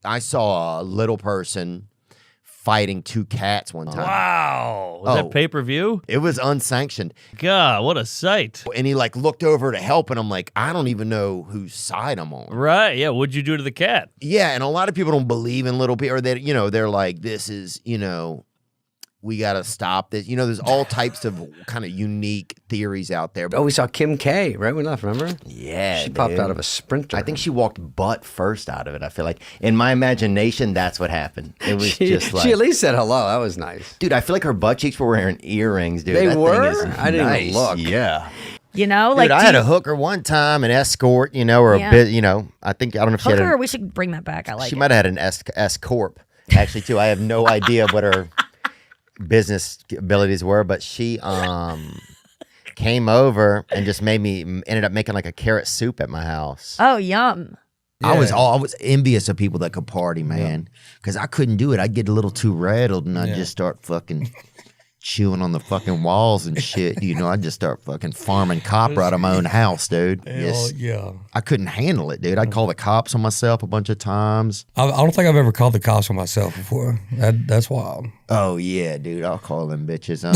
I saw a little person fighting 2 cats one time. Wow. Was that pay-per-view? It was unsanctioned. God, what a sight. And he like looked over to help, and I'm like, I don't even know whose side I'm on. Right, yeah, what'd you do to the cat? Yeah, and a lot of people don't believe in little people, or they, they're like, this is, we got to stop this. There's all types of kind of unique theories out there. Oh, we saw Kim K right when we left, remember? Yeah, She popped out of a Sprinter. I think she walked butt first out of it. I feel like in my imagination, that's what happened. It was just like. She at least said hello. That was nice. Dude, I feel like her butt cheeks were wearing earrings, dude. They that were? Thing is I didn't nice. even look. Yeah. Dude, I had a hooker one time, an escort, or a bit, I don't know if she had hooker. We should bring that back. I like. She it. might have had an S corp actually too. I have no idea what her business abilities were, but she came over and just ended up making like a carrot soup at my house. Oh, yum. Yeah. I was envious of people that could party, man, because I couldn't do it. I'd get a little too rattled and I'd just start fucking chewing on the fucking walls and shit. I'd just start fucking farming copper out of my own house, dude. Yeah. I couldn't handle it, dude. I'd call the cops on myself a bunch of times. I don't think I've ever called the cops on myself before. That's wild. Oh, yeah, dude. I'll call them bitches, huh?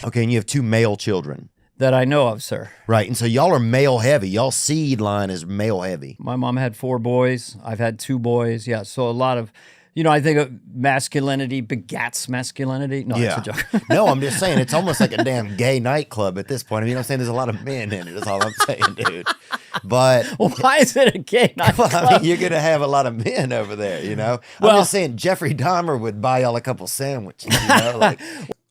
Okay, and you have 2 male children. That I know of, sir. Right, and so y'all are male heavy. Y'all seed line is male heavy. My mom had 4 boys. I've had 2 boys. Yeah, so a lot of, I think of masculinity begats masculinity. No, that's a joke. No, I'm just saying it's almost like a damn gay nightclub at this point. I mean, I'm saying there's a lot of men in it. That's all I'm saying, dude. But well, why is it a gay nightclub? Well, I mean, you're gonna have a lot of men over there, Well, I'm just saying Jeffrey Dahmer would buy y'all a couple sandwiches, like.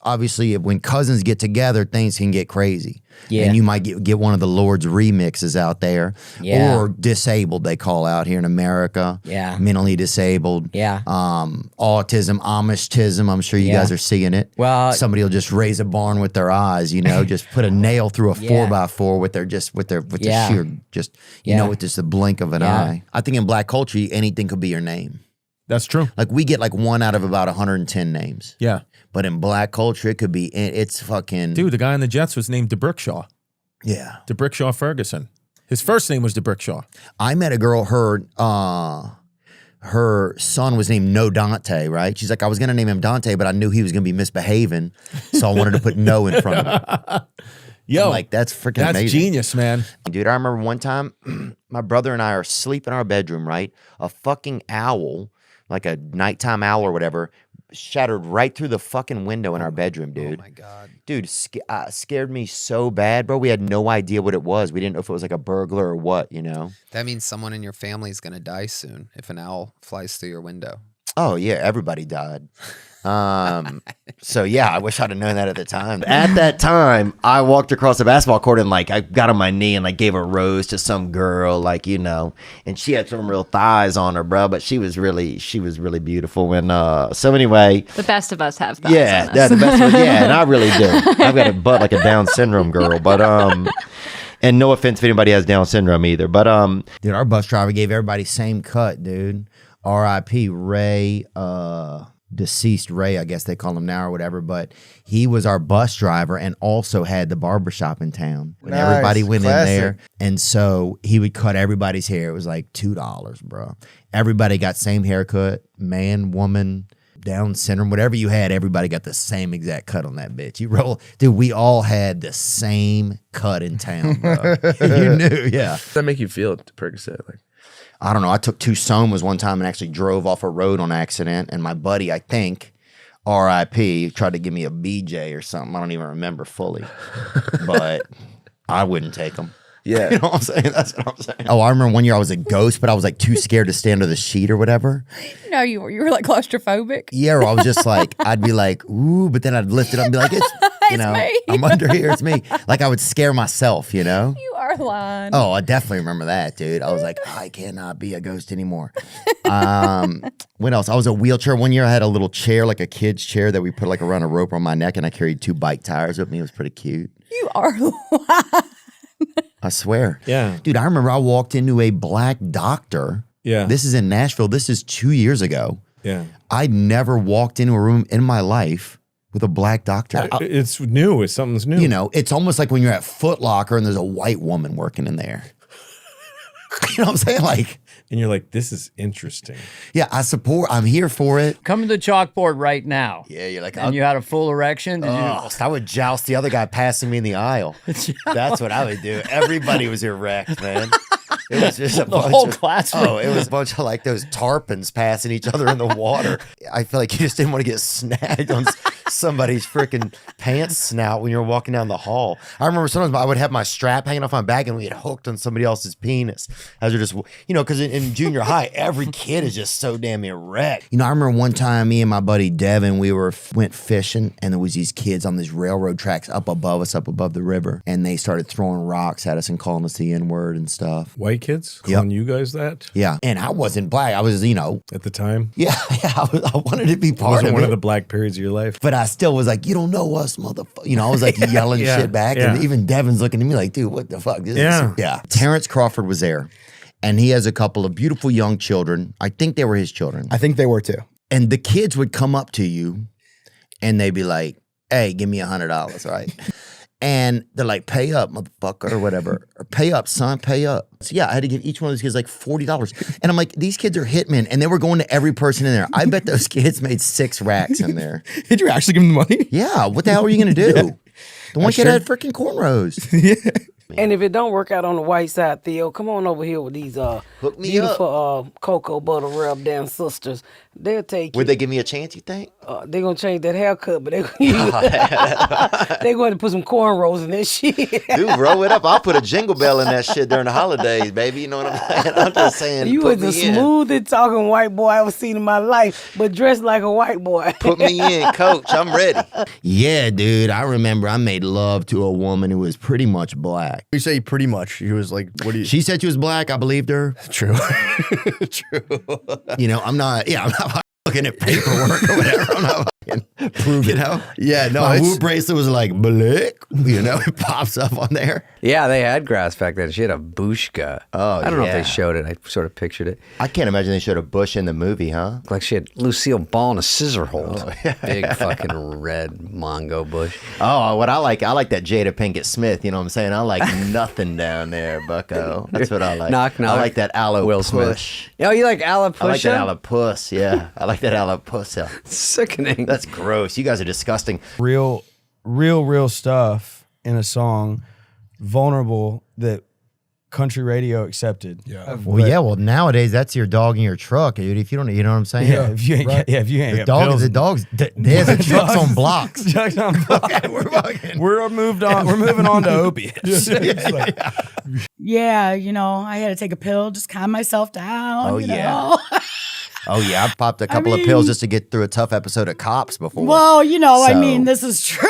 Obviously, when cousins get together, things can get crazy. Yeah. And you might get one of the Lord's remixes out there. Yeah. Or disabled, they call out here in America. Yeah. Mentally disabled. Yeah. Autism, Amishism. I'm sure you guys are seeing it. Well, somebody will just raise a barn with their eyes, just put a nail through a 4x4 with their sheer, with just a blink of an eye. I think in black culture, anything could be your name. That's true. Like we get like 1 out of about 110 names. Yeah. But in black culture, it could be, it's fucking. Dude, the guy on the Jets was named DeBrickshaw. Yeah. DeBrickshaw Ferguson. His first name was DeBrickshaw. I met a girl, her son was named No Dante, right? She's like, I was going to name him Dante, but I knew he was going to be misbehaving. So I wanted to put No in front of him. Yo, I'm like, that's freaking that's amazing. Genius, man. Dude, I remember one time, my brother and I are asleep in our bedroom, right? A fucking owl, like a nighttime owl or whatever, shattered right through the fucking window in our bedroom, dude. Oh my God. Dude, scared me so bad, bro. We had no idea what it was. We didn't know if it was like a burglar or what, That means someone in your family is going to die soon if an owl flies through your window. Oh, yeah, everybody died. So yeah, I wish I'd have known that at the time. At that time, I walked across the basketball court and I got on my knee and gave a rose to some girl, and she had some real thighs on her, bro. But she was really beautiful. And so anyway, the best of us have thighs. Yeah, on us. the best of us. Yeah, and I really do. I've got a butt like a Down syndrome girl, but and no offense if anybody has Down syndrome either, but dude, our bus driver gave everybody same cut, dude. R.I.P. Ray. Deceased Ray, I guess they call him now or whatever, but he was our bus driver and also had the barbershop in town. When everybody went in there, and so he would cut everybody's hair. It was like $2, bro. Everybody got same haircut, man, woman, Down syndrome, whatever you had, everybody got the same exact cut on that bitch. You roll, dude, we all had the same cut in town, bro. You knew, yeah. How does that make you feel, Percocet? I don't know. I took 2 somas one time and actually drove off a road on accident. And my buddy, I think, R.I.P., tried to give me a BJ or something. I don't even remember fully. But I wouldn't take them. Yeah. You know what I'm saying? That's what I'm saying. Oh, I remember one year I was a ghost, but I was too scared to stay under the sheet or whatever. No, you were claustrophobic. Yeah, or I was just I'd be like, ooh, but then I'd lift it up and be like, it's me. I'm under here, it's me. I would scare myself, You are lying. Oh, I definitely remember that, dude. I was like, I cannot be a ghost anymore. What else? I was a wheelchair. One year I had a little chair, like a kid's chair that we put around a rope on my neck, and I carried 2 bike tires with me. It was pretty cute. You are lying. I swear. Yeah. Dude, I remember I walked into a black doctor. Yeah. This is in Nashville. This is 2 years ago. Yeah. I never walked into a room in my life with a black doctor. It's new. Something's new. It's almost like when you're at Foot Locker and there's a white woman working in there. You know what I'm saying? Like, And you're like, this is interesting. yeah, I'm here for it. Come to the chalkboard right now. Yeah, you're like, And you had a full erection. Did I would joust the other guy passing me in the aisle. That's what I would do. Everybody was erect, man. It was just a bunch whole of, classroom. Oh, it was a bunch of like those tarpons passing each other in the water. I feel like you just didn't want to get snagged on somebody's freaking pants snout when you were walking down the hall. I remember sometimes I would have my strap hanging off my back and we get hooked on somebody else's penis as you're just, because in junior high, every kid is just so damn erect. I remember one time me and my buddy Devin, we went fishing and there was these kids on these railroad tracks up above us, up above the river, and they started throwing rocks at us and calling us the N-word and stuff. White kids calling you guys that? Yeah. And I wasn't black. I was, At the time? yeah, I wanted to be It part wasn't of one it. of the black periods of your life. But I still was like, you don't know us, motherfucker. I was like yelling Yeah, shit back. yeah. And even Devin's looking at me like, dude, what the fuck? Yeah. Yeah. Terrence Crawford was there. And he has a couple of beautiful young children. I think they were his children. I think they were too. And the kids would come up to you and they'd be like, hey, give me $100, right? And they're like, pay up, motherfucker, or whatever. Or pay up, son, pay up. So yeah, I had to give each one of those kids like $40. And I'm like, these kids are hitmen. And they were going to every person in there. I bet those kids made 6 racks in there. Did you actually give them the money? Yeah, what the hell are you going to do? The one kid had freaking cornrows. And if it don't work out on the white side, Theo, come on over here with these Hook me beautiful cocoa butter rub down sisters. They'll take you. Would they give me a chance, you think? They're going to change that haircut, but they're going to put some cornrows in that shit. Dude, roll it up. I'll put a jingle bell in that shit during the holidays, baby. You know what I'm saying? I'm just saying, You put was the me in. smoothest talking white boy I ever seen in my life, but dressed like a white boy. Put me in, coach. I'm ready. Yeah, dude. I remember I made love to a woman who was pretty much black. You say pretty much. She was like, what do you? She said she was black. I believed her. True. True. I'm not looking at paperwork or whatever. I'm not fucking proving, Yeah, no, My it's- Whoop bracelet was like, black. It pops up on there. Yeah, they had grass back then. She had a bushka. Oh, I don't know if yeah. they showed it. I sort of pictured it. I can't imagine they showed a bush in the movie, huh? Like she had Lucille Ball in a scissor hold. Big fucking red Mongo bush. Oh, what I like that Jada Pinkett Smith. You know what I'm saying? I like nothing down there, bucko. That's what I like. Knock, knock. I like that aloe Will Smith. push. Oh, you like alopecia? I like that aloe yeah. I like that aloe Sickening. That's gross. You guys are disgusting. real stuff in a song, vulnerable, that country radio accepted. Yeah. Well, nowadays that's your dog in your truck, dude. If you don't, you know what I'm saying? Yeah, if you ain't, if you ain't The got pills, dog's, there's a truck's on blocks. Chuck's on blocks. We're moved on. We're moving on to opiates. It's like, Yeah, I had to take a pill, just calm myself down. Oh, you yeah. know? Oh yeah, I popped a couple of pills just to get through a tough episode of Cops before. Well, I So- mean, this is true.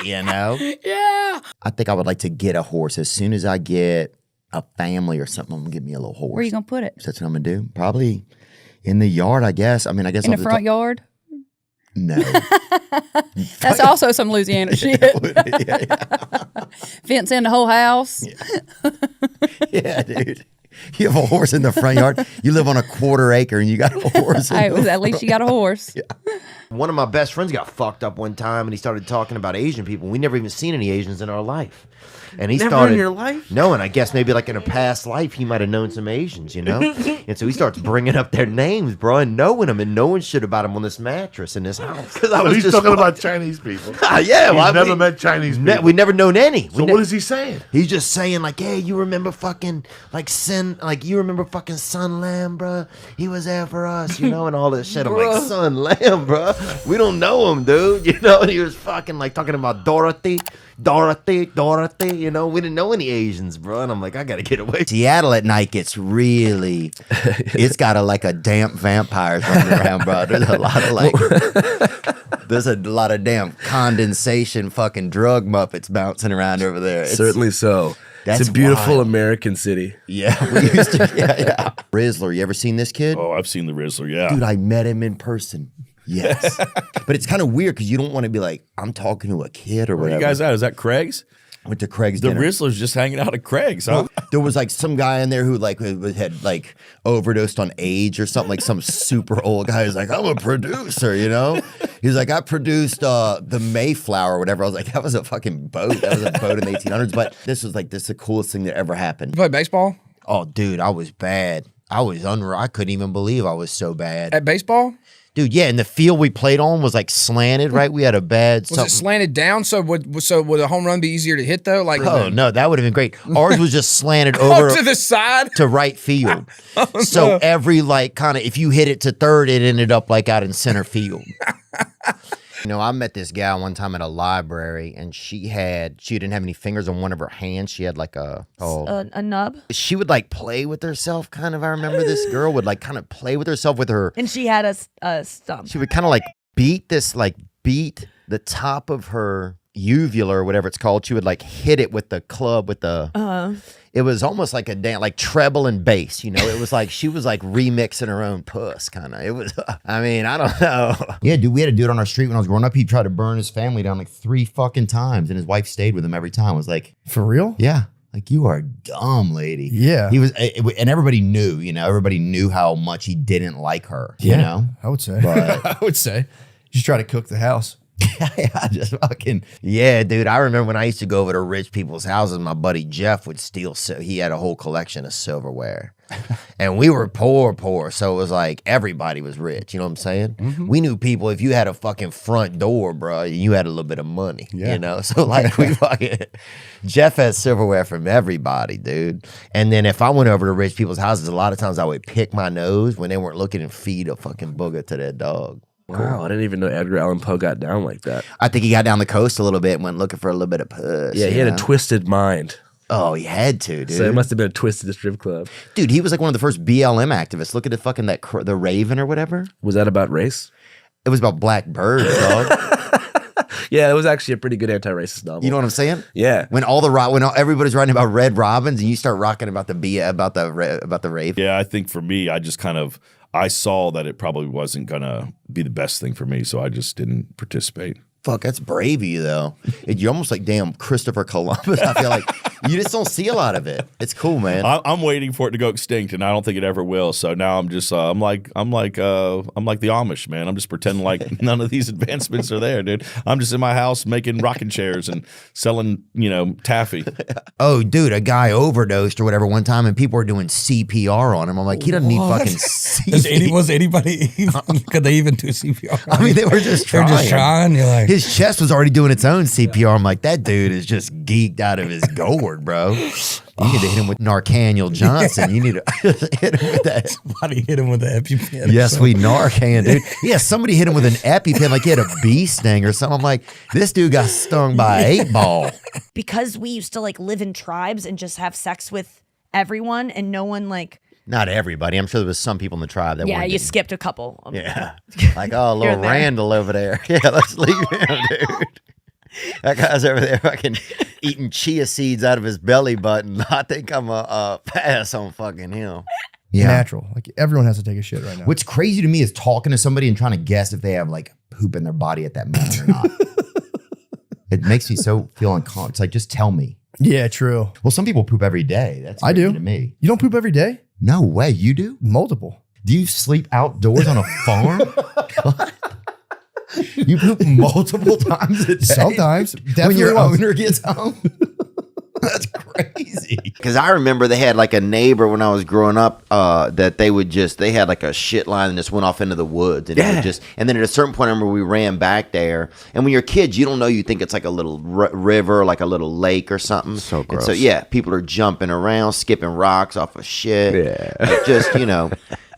Yeah. Yeah. I think I would like to get a horse as soon as I get a family or something. I'm gonna get me a little horse. Where are you going to put it? That's what I'm gonna do. Probably in the yard, I guess. I mean, I guess In I'll the have to front yard? No. That's also some Louisiana shit. Fence in the whole house. Yeah, dude. You have a horse in the front yard. You live on a quarter acre and you got a horse. Hey, at least you got a horse. One of my best friends got fucked up one time and he started talking about Asian people. We never even seen any Asians in our life. And he started in your life? No, and I guess maybe like in a past life he might have known some Asians, and so he starts bringing up their names, bro, and knowing them and knowing shit about them on this mattress in this house. Because I was He's just talking about Chinese people. yeah, well, He's never met Chinese people. We never known any. So what is he saying? He's just saying like, hey, you remember fucking you remember fucking Sun Lam, bro? He was there for us, and all this shit. I'm like, Sun Lam, bro? We don't know him, dude. And he was fucking like talking about Dorothy. We didn't know any Asians, bro. And I'm like, I gotta get away. Seattle at night gets really, it's got a damp vampires running around, bro. There's a lot of there's a lot of damn condensation fucking drug muppets bouncing around over there. Certainly so. That's It's a beautiful wild. American city. Yeah, we used to. Yeah. Rizzler, you ever seen this kid? Oh, I've seen the Rizzler, yeah. Dude, I met him in person. Yes. But it's kind of weird because you don't want to be like, I'm talking to a kid or Where whatever. you guys at? Is that Craig's? Went to Craig's The dinner. Rizzler's just hanging out at Craig's, huh? There was like some guy in there who like had like overdosed on age or something. Like some super old guy who's like, I'm a producer, you know? He's like, I produced the Mayflower or whatever. I was like, that was a fucking boat. That was a boat in the 1800s. But this was like, this is the coolest thing that ever happened. You play baseball? Oh, dude, I was bad. I was unreal. I couldn't even believe I was so bad. At baseball? Dude, yeah, and the field we played on was like slanted, right? We had a bad Was it slanted down? So would a home run be easier to hit though? Like, oh no, that would have been great. Ours was just slanted over to the side to right field. So every like kind of if you hit it to third, it ended up like out in center field. You know, I met this gal one time at a library, and she didn't have any fingers on one of her hands. She had like a nub. She would like play with herself, kind of. I remember this girl would like kind of play with herself with her. And she had a stump. She would kind of like beat the top of her uvula or whatever it's called. She would like hit it with the club with the. It was almost like like treble and bass, you know. It was like she was like remixing her own puss, kind of. It was. I mean, I don't know. Yeah, dude, we had a dude on our street when I was growing up. He tried to burn his family down like 3 fucking times, and his wife stayed with him every time. I was like, for real? Yeah. Like, you are dumb, lady. Yeah. He was, and everybody knew, you know, everybody knew how much he didn't like her, you know? I would say. But, I would say. Just try to cook the house. I just fucking, yeah, dude. I remember when I used to go over to rich people's houses, my buddy Jeff would steal, he had a whole collection of silverware. And we were poor. So it was like everybody was rich. You know what I'm saying? We knew people, if you had a fucking front door, bro, you had a little bit of money, you know? So like we fucking, Jeff has silverware from everybody, dude. And then if I went over to rich people's houses, a lot of times I would pick my nose when they weren't looking and feed a fucking booger to their dog. Wow, I didn't even know Edgar Allan Poe got down like that. I think he got down the coast a little bit and went looking for a little bit of puss. Yeah, he had a twisted mind. Oh, he had to, dude. So it must have been a twisted strip club. Dude, he was like one of the first BLM activists. Look at the fucking the Raven or whatever. Was that about race? It was about black birds, dog. Yeah, it was actually a pretty good anti-racist novel. You know what I'm saying? Yeah. When everybody's writing about red robins and you start rocking about the Raven. Yeah, I think for me, I saw that it probably wasn't gonna be the best thing for me, so I just didn't participate. Fuck, that's brave of you, though. You're almost like damn Christopher Columbus. I feel like you just don't see a lot of it. It's cool, man. I'm waiting for it to go extinct, and I don't think it ever will. So now I'm just I'm like the Amish, man. I'm just pretending like none of these advancements are there, dude. I'm just in my house making rocking chairs and selling, taffy. Oh, dude, a guy overdosed or whatever one time, and people were doing CPR on him. I'm like, he doesn't need fucking CPR. Was anybody could they even do CPR? I mean, they were just trying. They're just trying. You're like, his chest was already doing its own CPR. I'm like, that dude is just geeked out of his gourd, bro. You need to hit him with Narcanul Johnson. You need to hit him with that. Somebody hit him with an EpiPen. Yes, we Narcan, dude. Yeah, somebody hit him with an EpiPen like he had a bee sting or something. I'm like, this dude got stung by an 8-ball. Because we used to like live in tribes and just have sex with everyone and no one like. Not everybody. I'm sure there was some people in the tribe that Yeah, you didn't. skipped a couple. Yeah. Like, oh, little Randall over there. Yeah, let's leave him, dude. That guy's over there fucking eating chia seeds out of his belly button. I think I'm a pass on fucking him. Yeah. Natural. Like everyone has to take a shit right now. What's crazy to me is talking to somebody and trying to guess if they have like poop in their body at that moment or not. It makes me so feel uncomfortable. It's like, just tell me. Yeah, true. Well, some people poop every day. That's I do. To me. You don't poop every day? No way. You do? Multiple. Do you sleep outdoors on a farm? What? You poop multiple times a day? Sometimes. When your owner gets home? That's crazy. Because I remember they had like a neighbor when I was growing up that they had like a shit line and just went off into the woods. And it would and then at a certain point, I remember we ran back there. And when you're kids, you don't know, you think it's like a little river, like a little lake or something. So gross. And so, yeah, people are jumping around, skipping rocks off of shit. Yeah. Like just,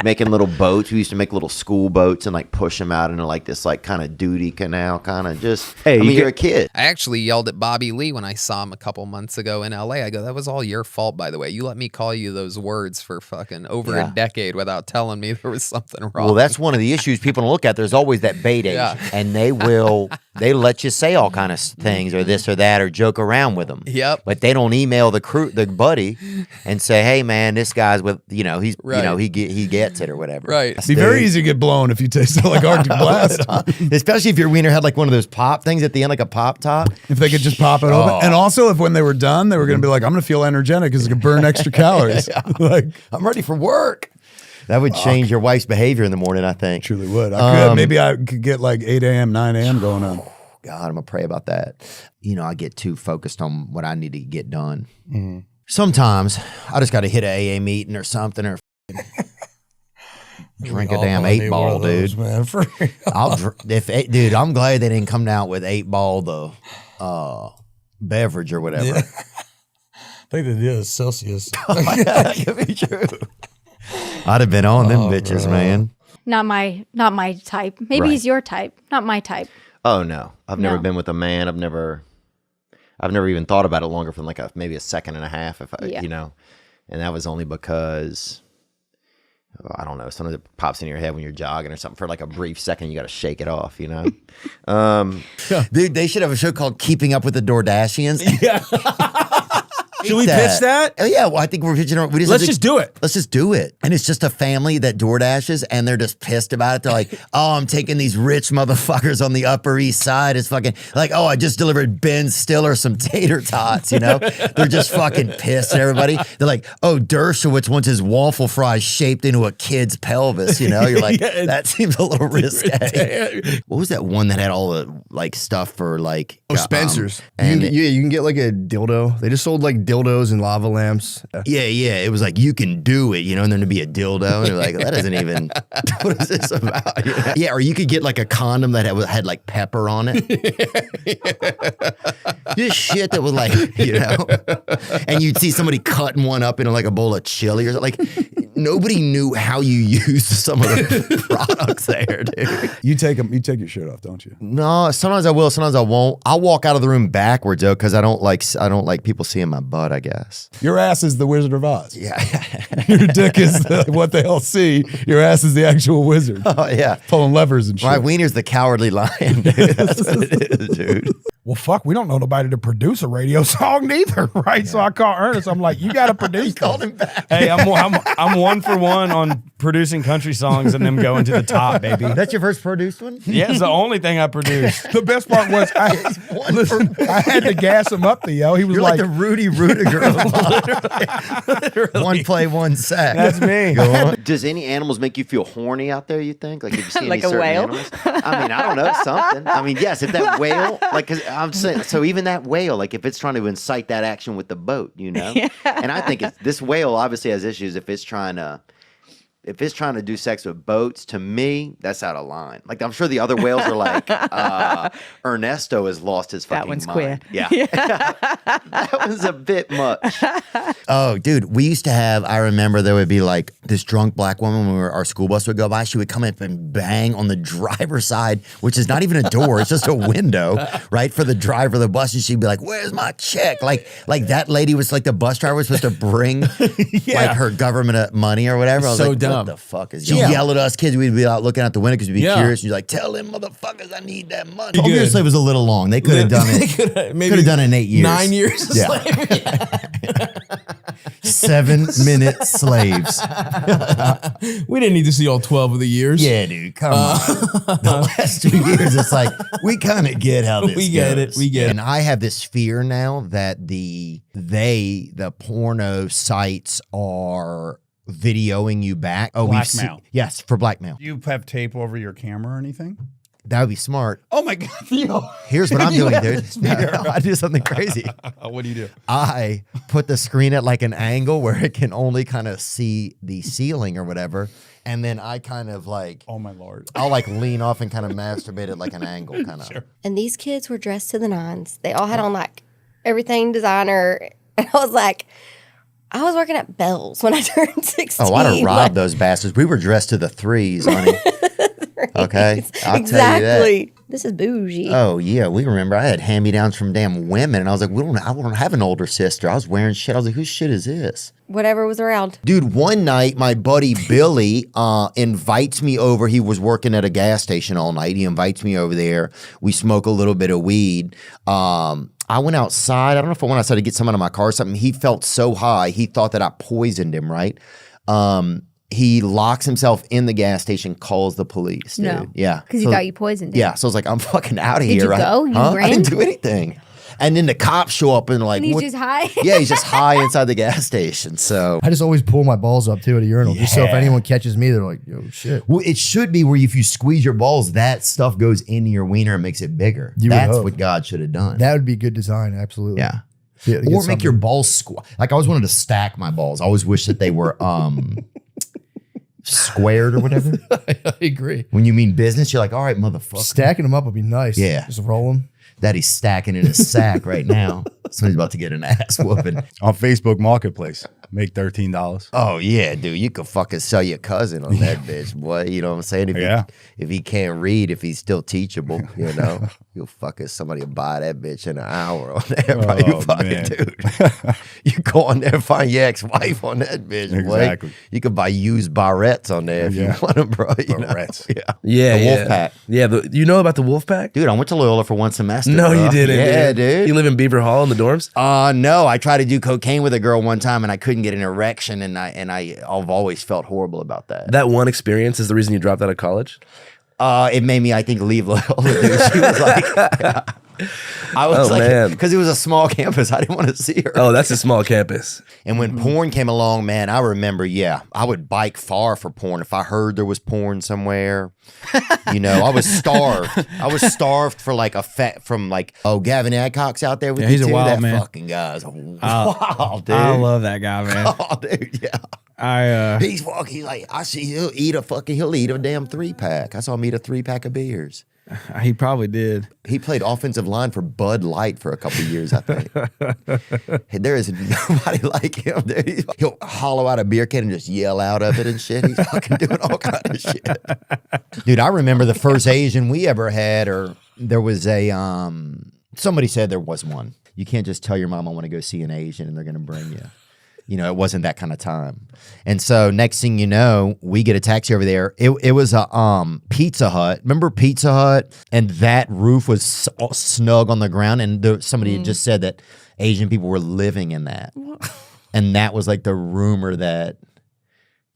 making little boats. We used to make little school boats and like push them out into like this like kind of duty canal kind of just. Hey, you're a kid. I actually yelled at Bobby Lee when I saw him a couple months ago in LA. I go, that was all your fault, by the way. You let me call you those words for fucking over a decade without telling me there was something wrong. Well, that's one of the issues people don't look at. There's always that bait age, and they will They let you say all kind of things or this or that or joke around with them. Yep. But they don't email the buddy and say, "Hey man, this guy's with he's he gets it or whatever." Right. It'd be very easy to get blown if you tasted like Arctic Blast. Especially if your wiener had like one of those pop things at the end, like a pop top. If they could just pop it open. And also if when they were done, they were going to be like, I'm going to feel energetic because it could burn extra calories. Like, I'm ready for work. That would change your wife's behavior in the morning, I think. Truly would. I could. Maybe I could get like 8 a.m., 9 a.m. going on. God, I'm going to pray about that. I get too focused on what I need to get done. Mm-hmm. Sometimes I just got to hit an AA meeting or something or drink a damn 8-ball, dude. Man, dude, I'm glad they didn't come out with 8-ball, the beverage or whatever. Yeah. I think they did Celsius. That could be true. I'd have been on them bitches, man. Not my type. Maybe he's your type. Not my type. Oh no, I've never been with a man. I've never even thought about it longer than maybe a second and a half. And that was only because I don't know, something that pops in your head when you're jogging or something for like a brief second. You got to shake it off, Dude, they should have a show called "Keeping Up with the Dordashians." Yeah. Should we pitch that? Oh, yeah, well, I think we're pitching it. Let's just do it. Let's just do it. And it's just a family that DoorDashes, and they're just pissed about it. They're like, oh, I'm taking these rich motherfuckers on the Upper East Side. It's fucking like, oh, I just delivered Ben Stiller some tater tots, They're just fucking pissed at everybody. They're like, oh, Dershowitz wants his waffle fries shaped into a kid's pelvis, You're like, that seems a little risque. What was that one that had all the like stuff for like... Spencer's. You can get like a dildo. They just sold like dildos and lava lamps. Yeah. It was like, you can do it, and then there'd be a dildo. And you're like, that doesn't even, what is this about? Yeah, or you could get like a condom that had like pepper on it. This shit that was like, and you'd see somebody cutting one up into like a bowl of chili or something. Like, nobody knew how you used some of the products there, dude. You take your shirt off, don't you? No, sometimes I will, sometimes I won't. I'll walk out of the room backwards though, because I don't like people seeing my butt, I guess. Your ass is the Wizard of Oz. Yeah. Your dick is what they all see. Your ass is the actual wizard. Oh yeah. Pulling levers and shit. My wiener's the cowardly lion, dude. That's what it is, dude. Well, fuck, we don't know nobody to produce a radio song neither, right? Yeah. So I called Ernest. I'm like, you got to produce. Called him back. Hey, I'm 1-for-1 on producing country songs and them going to the top, baby. That's your first produced one? Yeah, it's the only thing I produced. The best part was I had to gas him up, Theo. He was like the Rudy Rudiger of Literally. One play, one sack. That's me. Go on. Does any animals make you feel horny out there, you think? Like, if you see like any a certain whale? animals? I mean, I don't know, something. I mean, yes, if that whale, like, cause I'm saying, so even that whale, like, if it's trying to incite that action with the boat, Yeah. And I think this whale obviously has issues if it's trying to do sex with boats. To me, that's out of line. Like, I'm sure the other whales are like, Ernesto has lost his fucking mind. That one's queer. Yeah. That was a bit much. Oh, dude, we used to have, I remember there would be like this drunk black woman when our school bus would go by. She would come up and bang on the driver's side, which is not even a door. It's just a window, right, for the driver of the bus. And she'd be like, where's my check? Like that lady was like, the bus driver was supposed to bring like her government money or whatever. I was like, dumb. what the fuck is? She'd yell at us kids. We'd be out looking out the window because we'd be curious. She's like, tell them motherfuckers I need that money. Obviously, it was a little long. They could have done it. Could have done it in 8 years. 9 years of slavery. 7-minute slaves. We didn't need to see all 12 of the years. Yeah, dude. Come on. The last 2 years, it's like, we kind of get how this We get goes. it. We get it. And I have this fear now that the porno sites are videoing you back. Oh, Blackmail. Yes, for blackmail. Do you have tape over your camera or anything? That would be smart. Oh my God, Theo. Here's what I'm doing, dude. I do something crazy. What do you do? I put the screen at like an angle where it can only kind of see the ceiling or whatever. And then I kind of like, oh my Lord, I'll like lean off and kind of masturbate at like an angle kind of. Sure. And these kids were dressed to the nines. They all had on like everything designer. And I was like, I was working at Bell's when I turned 16. Oh, I'd have robbed those bastards. We were dressed to the threes, honey. Okay? I'll tell you that. This is bougie. Oh yeah, we remember. I had hand-me-downs from damn women, and I was like, I don't have an older sister. I was wearing shit. I was like, whose shit is this? Whatever was around. Dude, one night my buddy Billy invites me over. He was working at a gas station all night. He invites me over there. We smoke a little bit of weed. I went outside. I don't know if I went outside to get someone in my car or something. He felt so high. He thought that I poisoned him, right? He locks himself in the gas station, calls the police. Dude. No. Yeah. Because he thought you poisoned him. Yeah. So I was like, I'm fucking out of Did here. you go? You I ran? didn't do anything. And then the cops show up and like, And he's what- just high? Yeah, he's just high inside the gas station. So I just always pull my balls up too at a urinal, just so if anyone catches me, they're like, "Yo, shit." Well, it should be where if you squeeze your balls, that stuff goes into your wiener and makes it bigger. You would That's hope. what God should have done. That would be good design, absolutely. Yeah. Yeah, to get Or make something- your balls squat. Like I always wanted to stack my balls. I always wish that they were squared or whatever. I agree. When you mean business, you're like, all right, motherfucker. Stacking them up would be nice. Yeah. Just roll them. Daddy's stacking in his sack right now. Somebody's about to get an ass whooping. On Facebook Marketplace, make $13. Oh yeah, dude, you could fucking sell your cousin on that bitch, boy. You know what I'm saying? If he can't read, if he's still teachable, you know, you'll fucking somebody will buy that bitch in an hour on there. Bro. You fucking man. dude. You go on there and find your ex-wife on that bitch, boy. Exactly. You could buy used barrettes on there if you want them, bro. You know? Barrettes. Yeah. Yeah, The yeah. wolf pack. Yeah, you know about the wolf pack? Dude, I went to Loyola for one semester. No, bro. you didn't. Yeah, dude. You live in Beaver Hall in the dorms? No, I tried to do cocaine with a girl one time and I couldn't get an erection, and I've always felt horrible about that. That one experience is the reason you dropped out of college? It made me, I think, leave Loyola. Dude. She was like, I was like, because it was a small campus, I didn't want to see her. Oh, that's a small campus. And when porn came along, man, I remember, I would bike far for porn. If I heard there was porn somewhere, you know, I was starved. I was starved for like Gavin Adcock's out there with Yeah, you he's a too. wild That man. fucking guy's wild, dude. I love that guy, man. Oh, dude, yeah. He's He's like, I see he'll eat a damn 3-pack. I saw him eat a 3-pack of beers. He probably did. He played offensive line for Bud Light for a couple of years, I think. There is nobody like him. Dude. He'll hollow out a beer can and just yell out of it and shit. He's fucking doing all kind of shit. Dude, I remember the first Asian we ever had, or there was a somebody said there was one. You can't just tell your mom I want to go see an Asian and they're gonna bring you. You know, it wasn't that kind of time. And so next thing you know, we get a taxi over there. It was a Pizza Hut. Remember Pizza Hut? And that roof was snug on the ground. And somebody had just said that Asian people were living in that. And that was like the rumor that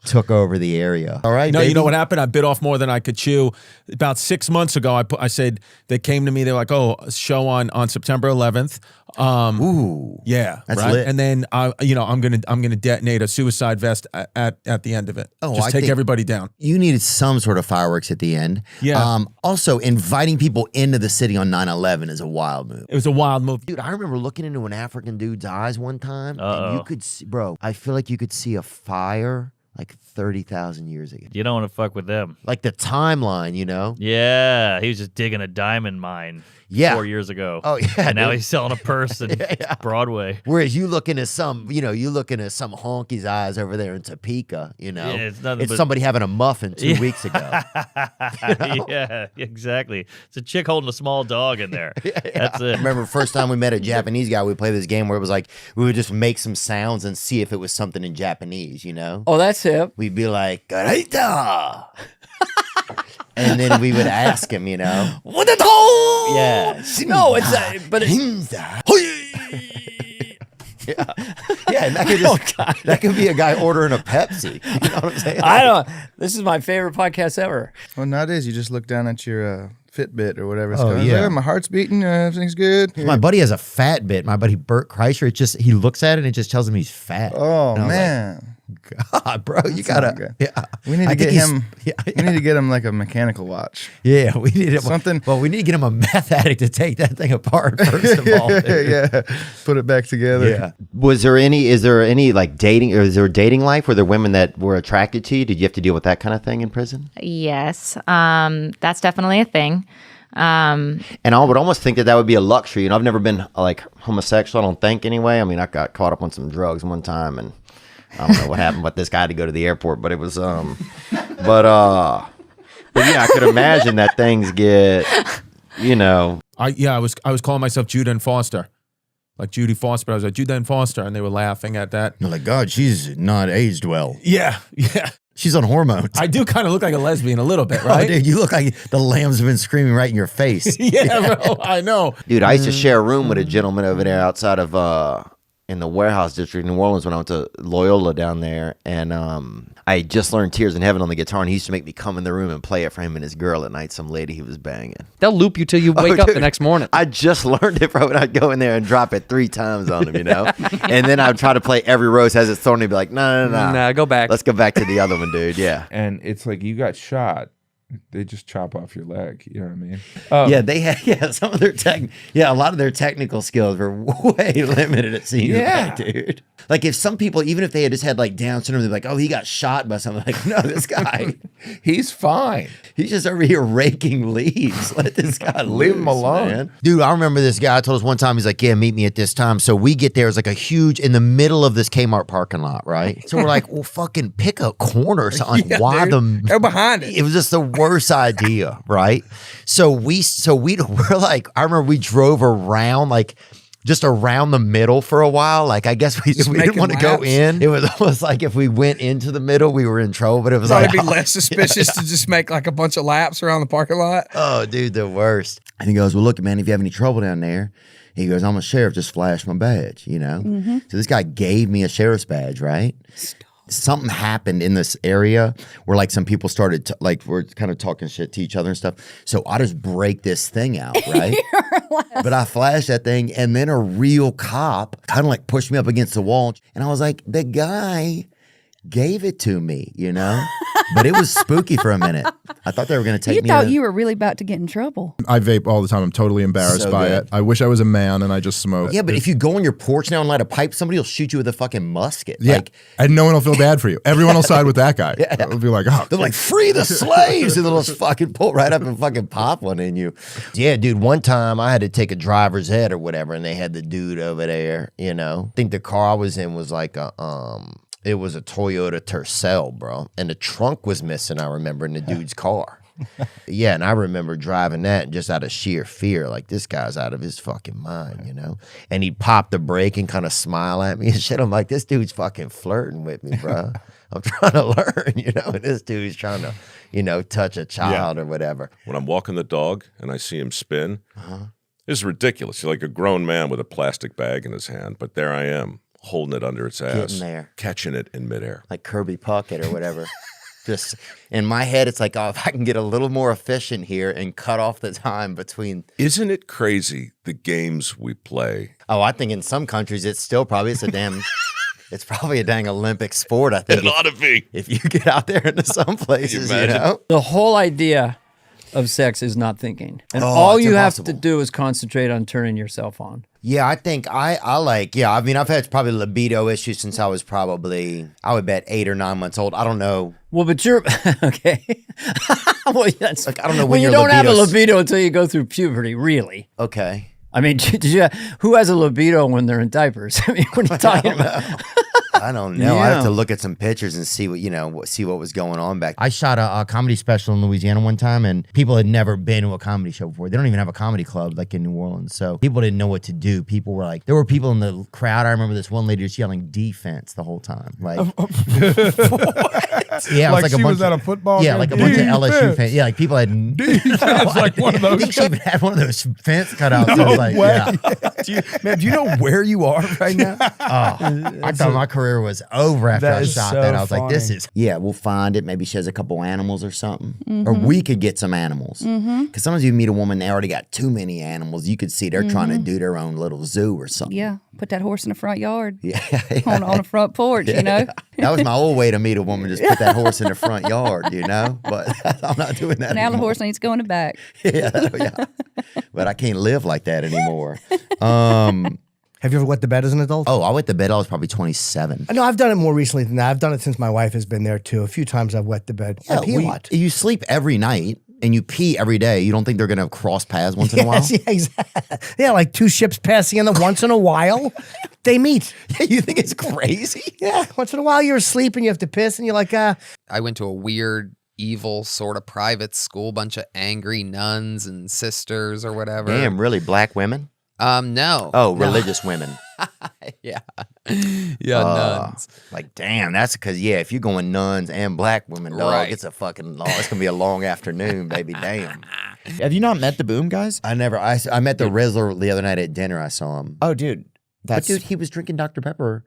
took over the area. All right, No, baby. you know what happened? I bit off more than I could chew. About 6 months ago, I said, they came to me. They're like, "Oh, a show on September 11th." Ooh, yeah, that's right. lit. And then I'm gonna detonate a suicide vest at the end of it. Oh, just I take think everybody down. You needed some sort of fireworks at the end. Yeah. Also, inviting people into the city on 9/11 is a wild move. It was a wild move. Dude, I remember looking into an African dude's eyes one time, and Uh-oh. you could see, bro, I feel like you could see a fire like 30,000 years ago. You don't want to fuck with them. Like the timeline, you know? Yeah, he was just digging a diamond mine 4 years ago. Oh, yeah. And now dude. he's selling a purse in Broadway. Whereas you looking at some honky's eyes over there in Topeka, you know? Yeah, it's nothing it's but- somebody having a muffin 2 weeks ago. Yeah, exactly. It's a chick holding a small dog in there. That's I it. remember the first time we met a Japanese guy, we played this game where it was like, we would just make some sounds and see if it was something in Japanese, you know? Oh, that's hip. We'd be like, "Gareita." And then we would ask him, you know? What the hell? Yeah. No, it's but Yeah, and that could be a guy ordering a Pepsi. You know what I'm saying? I don't. This is my favorite podcast ever. Well, nowadays you just look down at your Fitbit or whatever. It's Oh, called. yeah. My heart's beating. Everything's good. My buddy has a fat bit. My buddy Bert Kreischer, he looks at it and it just tells him he's fat. Oh And I was man, like, God, bro, you That's not gotta. good. Yeah, we need I to get think he's- him. We need to get him like a mechanical watch. Yeah, we need something. Well, we need to get him a meth addict to take that thing apart first of all. Dude. Yeah, put it back together. Yeah. Is there any like dating, or is there a dating life? Were there women that were attracted to you? Did you have to deal with that kind of thing in prison? Yes, that's definitely a thing. And I would almost think that would be a luxury. You know, I've never been like homosexual, I don't think anyway. I mean, I got caught up on some drugs one time and I don't know what happened, but this guy had to go to the airport, but it was, but yeah, I could imagine that things get you know. I was calling myself Judah and Foster. Like Judy Foster, but I was like Judah and Foster, and they were laughing at that. You're like, God, she's not aged well. Yeah. She's on hormones. I do kind of look like a lesbian a little bit, right? Oh, dude, you look like the lambs have been screaming right in your face. Yeah, bro, I know. Dude, I used to share a room with a gentleman over there outside of in the warehouse district in New Orleans when I went to Loyola down there, and I had just learned Tears in Heaven on the guitar, and he used to make me come in the room and play it for him and his girl at night, some lady he was banging. They'll loop you till you wake up the next morning. I just learned it, bro, and I'd go in there and drop it 3 times on him, you know? And then I'd try to play Every Rose Has Its Thorn, and he'd be like, no. Nah, go back. Let's go back to the other one, dude, yeah. And it's like you got shot. They just chop off your leg. You know what I mean? Yeah, they had some of their a lot of their technical skills were way limited, it seems like, dude. Like if some people, even if they had just had like Down syndrome, they're like, oh, he got shot by something. Like, no, this guy, he's fine. He's just over here raking leaves. Let this guy leave him alone, man. Dude, I remember this guy told us one time, he's like, yeah, meet me at this time. So we get there, it's like a huge, in the middle of this Kmart parking lot, right? So we're like, well, fucking pick a corner or something. Like, why They're behind it. It was just the worst idea, right? So we're like, I remember we drove around, like, just around the middle for a while. Like, I guess we didn't want to go in. It was almost like if we went into the middle, we were in trouble. But it was Probably like, be less suspicious to just make like a bunch of laps around the parking lot. Oh, dude, the worst. And he goes, well, look, man, if you have any trouble down there, he goes, I'm a sheriff, just flash my badge, you know? So this guy gave me a sheriff's badge, right? Something happened in this area where like some people started we're kind of talking shit to each other and stuff. So I just break this thing out, right? But I flashed that thing, and then a real cop kind of like pushed me up against the wall, and I was like, the guy gave it to me, you know? But it was spooky for a minute. I thought they were going to take me. You thought you were really about to get in trouble. I vape all the time. I'm totally embarrassed by it. I wish I was a man and I just smoke. Yeah, but if you go on your porch now and light a pipe, somebody will shoot you with a fucking musket. Yeah, Like, and no one will feel bad for you. Everyone will side with that guy. It'll be like, oh, they're like, free the slaves, and they'll just fucking pull right up and fucking pop one in you. Yeah, dude, one time I had to take a driver's ed or whatever, and they had the dude over there, you know. I think the car I was in was like a it was a Toyota Tercel, bro. And the trunk was missing, I remember, in the dude's car. Yeah, and I remember driving that just out of sheer fear. Like, this guy's out of his fucking mind, you know? And he'd pop the brake and kind of smile at me and shit. I'm like, this dude's fucking flirting with me, bro. I'm trying to learn, you know? And this dude's trying to, you know, touch a child or whatever. When I'm walking the dog and I see him spin, it's ridiculous. He's like a grown man with a plastic bag in his hand, but there I am, holding it under its ass, Getting there. catching it in midair. Like Kirby Puckett or whatever. Just in my head, it's like, oh, if I can get a little more efficient here and cut off the time between. Isn't it crazy, the games we play? Oh, I think in some countries it's still probably, it's probably a dang Olympic sport, I think. It ought to be. If you get out there into some places, you know? The whole idea of sex is not thinking. And Oh, all it's you impossible. have to do is concentrate on turning yourself on. Yeah, I think I mean, I've had probably libido issues since I was probably, I would bet 8 or 9 months old. I don't know. Well, but you're, okay. Well, that's, like, I don't know when well, you your don't have a libido's- libido until you go through puberty, really. Okay. I mean, who has a libido when they're in diapers? I mean, what are you talking about? I don't know. I have Yeah. to look at some pictures and see what, you know, see what was going on back. I shot a comedy special in Louisiana one time, and people had never been to a comedy show before. They don't even have a comedy club like in New Orleans. So people didn't know what to do. People were like, there were people in the crowd. I remember this one lady just yelling defense the whole time. Like, yeah, it like was like she a bunch was at a football Yeah, game? like a bunch of LSU Defense. fans. Yeah, like people had Defense, like one of I those think she even had one of those fence cutouts. No I was like, way. yeah. Do you know where you are right now? Oh, I thought my career was over after That I is shot so that. I was like, this funny. is, yeah, we'll find it. Maybe she has a couple animals or something. Or Mhm. we could get some animals. Mhm. Because sometimes you meet a woman, they already got too many animals. You could see they're trying to Mhm. do their own little zoo or something. Yeah, put that horse in the front yard. Yeah. On the front porch, you know. That was my old way to meet a woman, just put that horse in the front yard, you know? But I'm not doing that Now the anymore. horse needs to go in the back. Yeah. But I can't live like that anymore. Have you ever wet the bed as an adult? Oh, I wet the bed. I was probably 27. No, I've done it more recently than that. I've done it since my wife has been there too. A few times I've wet the bed. I pee a lot. You sleep every night and you pee every day. You don't think they're going to cross paths once in a while? Yes, yeah, exactly. Yeah, like two ships passing in the once in a while, they meet. Yeah, you think it's crazy? Yeah, once in a while you're asleep and you have to piss and you're like, I went to a weird evil sort of private school, bunch of angry nuns and sisters or whatever. Damn, really? Black women? No. Oh, No. religious women. Yeah. Yeah, nuns. Like, damn, that's because, if you're going nuns and black women, dog, Right. it's a fucking long, it's going to be a long afternoon, baby. Damn. Have you not met the Boom guys? I met the Rizzler the other night at dinner. I saw him. Oh, dude. But dude, he was drinking Dr. Pepper.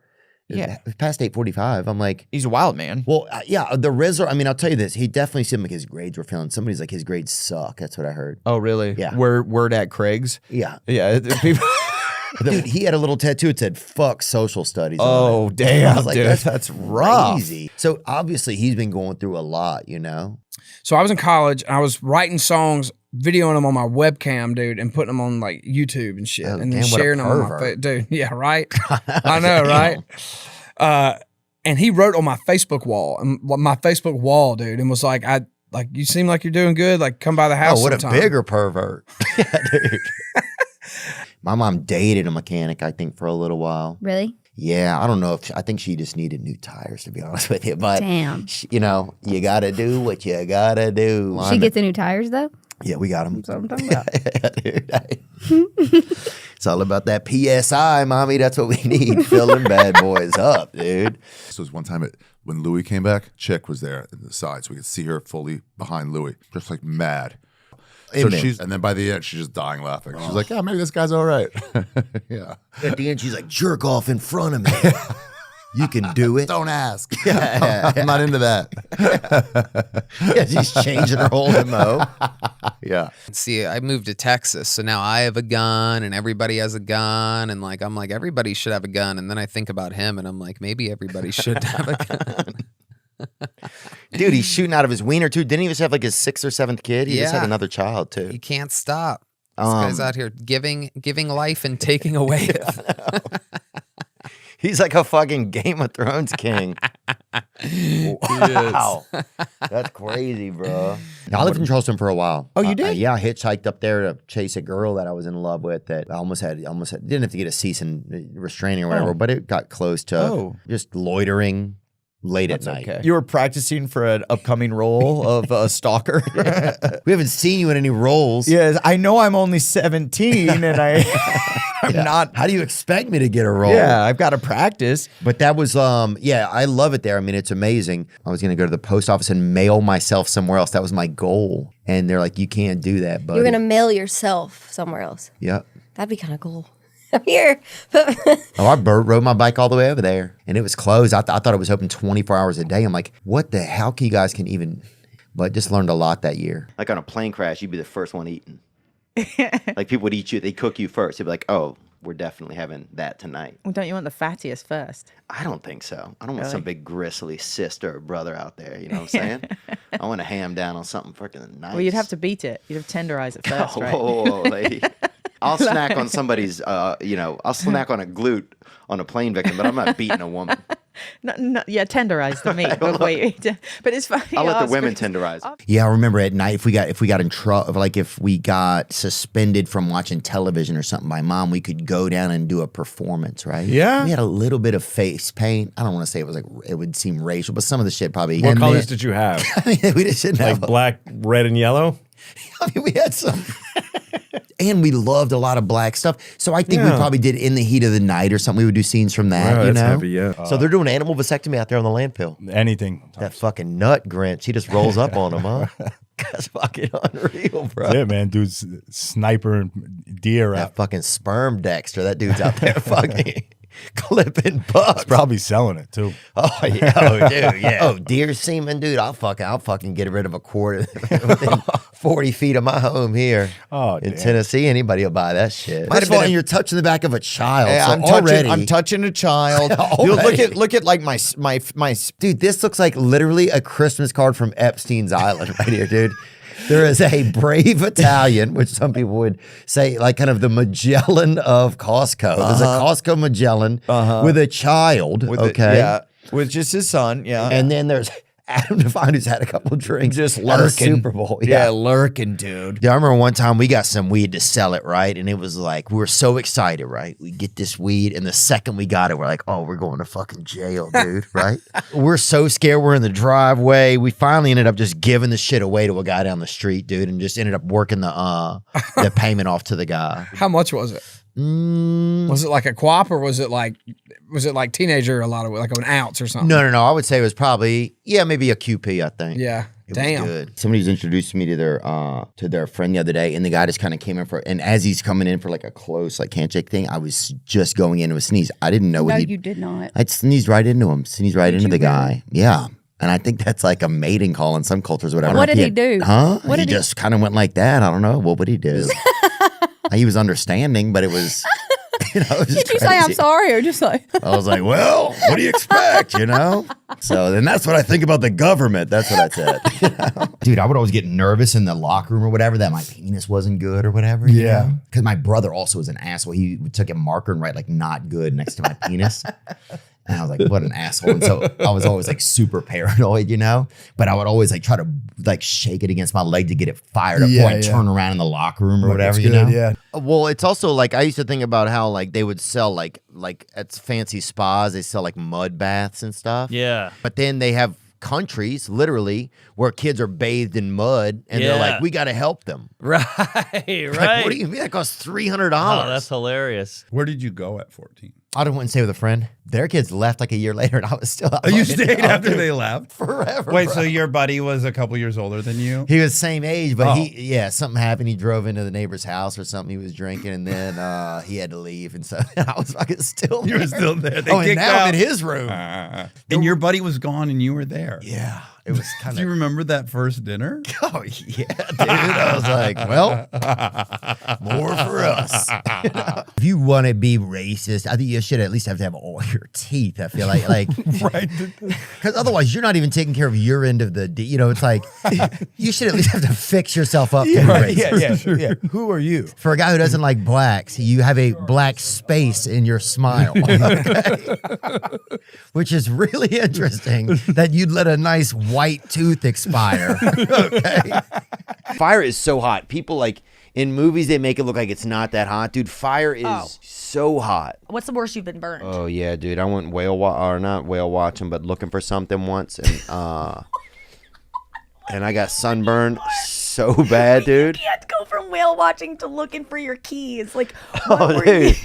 Yeah. Past 8:45. I'm like, he's a wild man. Well, the Rizzler, I mean, I'll tell you this. He definitely seemed like his grades were failing. Somebody's like, his grades suck. That's what I heard. Oh, really? Yeah. Word at Craig's? Yeah. Yeah. People. Dude, he had a little tattoo. It said "fuck social studies." Oh, on it. damn, I was like, dude, that's rough. crazy. So obviously he's been going through a lot, you know. So I was in college and I was writing songs, videoing them on my webcam, dude, and putting them on like YouTube and shit, and then damn, what a sharing them on my pervert. dude. Yeah, right. I know, right? And he wrote on my Facebook wall, dude, and was like, you seem like you're doing good. Like, come by the house. Oh, what sometime. a bigger pervert. Yeah, dude. My mom dated a mechanic, I think, for a little while. Really? Yeah, I don't know I think she just needed new tires, to be honest with you. But, Damn. you know, you got to do what you got to do. She get the new tires though? Yeah, we got them. That's what I'm talking about. It's all about that PSI, mommy. That's what we need. Filling bad boys up, dude. So it was one time when Louis came back, Chick was there in the side, so we could see her fully behind Louis, just like mad. So and then by the end, she's just dying laughing. She's like, "Yeah, maybe this guy's all right." Yeah. At the end, she's like, "Jerk off in front of me. You can do it. Don't ask. Yeah. I'm not into that. Yeah, she's changing her whole MO. Yeah. See, I moved to Texas, so now I have a gun and everybody has a gun, and like I'm like everybody should have a gun, and then I think about him and I'm like maybe everybody should have a gun. Dude, he's shooting out of his wiener too. Didn't he just have like his 6th or 7th kid? He just had Yeah. another child too. You can't stop. This guy's out here giving life and taking away. He's like a fucking Game of Thrones king. Wow. That's crazy, bro. I lived in Charleston for a while. Oh, you did? Yeah, I hitchhiked up there to chase a girl that I was in love with that I almost had didn't have to get a cease and restraining or whatever, but it got close to just loitering late at night. Okay. You were practicing for an upcoming role of a stalker. We haven't seen you in any roles. Yes, I know I'm only 17 and I'm not. How do you expect me to get a role? Yeah, I've got to practice. But that was, I love it there. I mean, it's amazing. I was going to go to the post office and mail myself somewhere else. That was my goal. And they're like, you can't do that, buddy. You're going to mail yourself somewhere else. Yep. That'd be kind of cool. I'm here. I rode my bike all the way over there, and it was closed. I thought it was open 24 hours a day. I'm like, what the hell can you guys can even? But just learned a lot that year. Like on a plane crash, you'd be the first one eaten. Like people would eat you, they cook you first. They'd be like, oh, we're definitely having that tonight. Well, don't you want the fattiest first? I don't think so. I don't want Really? some big gristly sister or brother out there. You know what I'm saying? I want to ham down on something freaking nice. Well, you'd have to beat it. You'd have to tenderize it first, right? Oh, lady. I'll snack on somebody's, I'll snack on a glute on a plane victim, but I'm not beating a woman. No, yeah, tenderize the meat before you eat it. But it's funny. I'll let the women tenderize. Yeah, I remember at night if we got in trouble, like if we got suspended from watching television or something by mom, we could go down and do a performance, right? Yeah. We had a little bit of face paint. I don't want to say it was like it would seem racial, but some of the shit probably. What colors did you have? I mean, we just didn't Like have black, red, and yellow? I mean, we had some. And we loved a lot of black stuff. So I think we probably did In the Heat of the Night or something. We would do scenes from that, Wow, you that's know? heavy, yeah. So they're doing animal vasectomy out there on the landfill. Anything. That fucking nut Grinch. He just rolls up on them, huh? That's fucking unreal, bro. That's it, man. Dude's sniper and deer That out. fucking sperm Dexter. That dude's out there fucking clipping bucks. He's probably selling it, too. Oh, yeah. Oh, dude, yeah. Oh, deer semen, dude. I'll fucking get rid of a quarter within 40 feet of my home here in Tennessee. Anybody will buy that shit. First of all, and you're touching the back of a child. Hey, So I'm touching a child. Already. Look at like my Dude, this looks like literally a Christmas card from Epstein's Island right here, dude. There is a brave Italian, which some people would say like kind of the Magellan of Costco. There's a Costco Magellan with a child, with okay? with just his son, yeah. And then there's Adam Devine, who's had a couple drinks, Just at a lurking. Super Bowl. Yeah, lurking, dude. Yeah, I remember one time we got some weed to sell it, right? And it was like, we were so excited, right? We get this weed, and the second we got it, we're like, oh, we're going to fucking jail, dude, right? We're so scared. We're in the driveway. We finally ended up just giving the shit away to a guy down the street, dude, and just ended up working the payment off to the guy. How much was it? Was it like a quap, or was it like teenager, a lot of like an ounce or something? No. I would say it was probably, maybe a QP, I think. Yeah. It Damn. was good. Somebody was introduced me to their friend the other day, and the guy just kind of came in and as he's coming in for like a close like handshake thing, I was just going into a sneeze. I didn't know No, what you did not. I'd sneezed right into him, into the guy. Yeah. And I think that's like a mating call in some cultures, whatever. What did he do? Huh? What he did he- just kind of went like that. I don't know. What would he do? He was understanding, but it was, it was Did just you say I'm crazy. sorry or just like? I was like, well, what do you expect, So then that's what I think about the government. That's what I said. Dude, I would always get nervous in the locker room or whatever that my penis wasn't good or whatever. Yeah. Because my brother also was an asshole. He took a marker and write like not good next to my penis. And I was like, what an asshole. And so I was always like super paranoid, But I would always like try to like shake it against my leg to get it fired up before I turn around in the locker room or whatever, Yeah. Well, it's also like I used to think about how like they would sell like at fancy spas, they sell like mud baths and stuff. Yeah. But then they have countries literally where kids are bathed in mud and they're like, we got to help them. Right. Like, what do you mean? That costs $300. Oh, that's hilarious. Where did you go at 14? I went and stay with a friend. Their kids left like a year later, and I was still out. Oh, you fucking stayed out, after dude. they left? Forever. Wait, bro. so your buddy was a couple years older than you? He was same age, but Oh. something happened. He drove into the neighbor's house or something. He was drinking, and then he had to leave, and so I was fucking still. You were still there. They and kicked now I'm out. in his room. And your buddy was gone, and you were there. Yeah, it was kind Do you remember that first dinner? Oh yeah, dude. I was like, well, more for us. If you want to be racist, I think you should at least have to have all your teeth. I feel like Right. because otherwise you're not even taking care of your end of the. It's like you should at least have to fix yourself up. To be racist. Yeah. Who are you? For a guy who doesn't like blacks, you have a black space in your smile, okay? Which is really interesting that you'd let a nice white tooth expire. Okay. Fire is so hot. People like in movies they make it look like it's not that hot, dude. Fire is so hot. What's the worst you've been burned? Oh yeah, dude. I went not whale watching, but looking for something once, and I got sunburned so bad, dude. You had to go from whale watching to looking for your keys. Like, Oh, dude.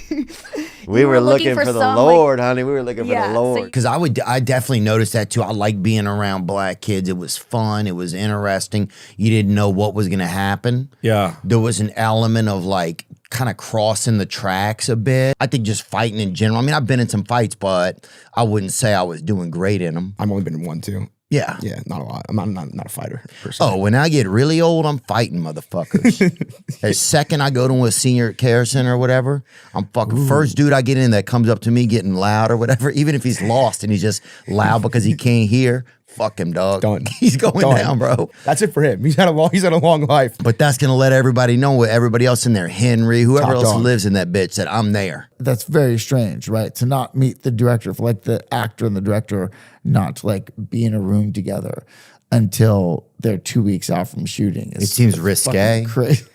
We You were looking for the some, Lord, honey. We were looking Yeah, for the so Lord. you- Because I definitely noticed that too. I like being around black kids. It was fun. It was interesting. You didn't know what was going to happen. Yeah. There was an element of like kind of crossing the tracks a bit. I think just fighting in general. I mean, I've been in some fights, but I wouldn't say I was doing great in them. I've only been in one too. Yeah. Yeah, not a lot. I'm not a fighter. Per se. Oh, when I get really old, I'm fighting motherfuckers. The second I go to a senior care center or whatever, I'm fucking first dude I get in that comes up to me getting loud or whatever, even if he's lost and he's just loud because he can't hear. Fuck him, dog. Done. He's going Done. down, bro. That's it for him. He's had a long life. But that's gonna let everybody know what everybody else in there, Henry, whoever Top else dog. lives in that bitch, that I'm there. That's very strange, right? To not meet the director, for like the actor and the director not to like be in a room together until they're 2 weeks out from shooting. It seems risque. Crazy.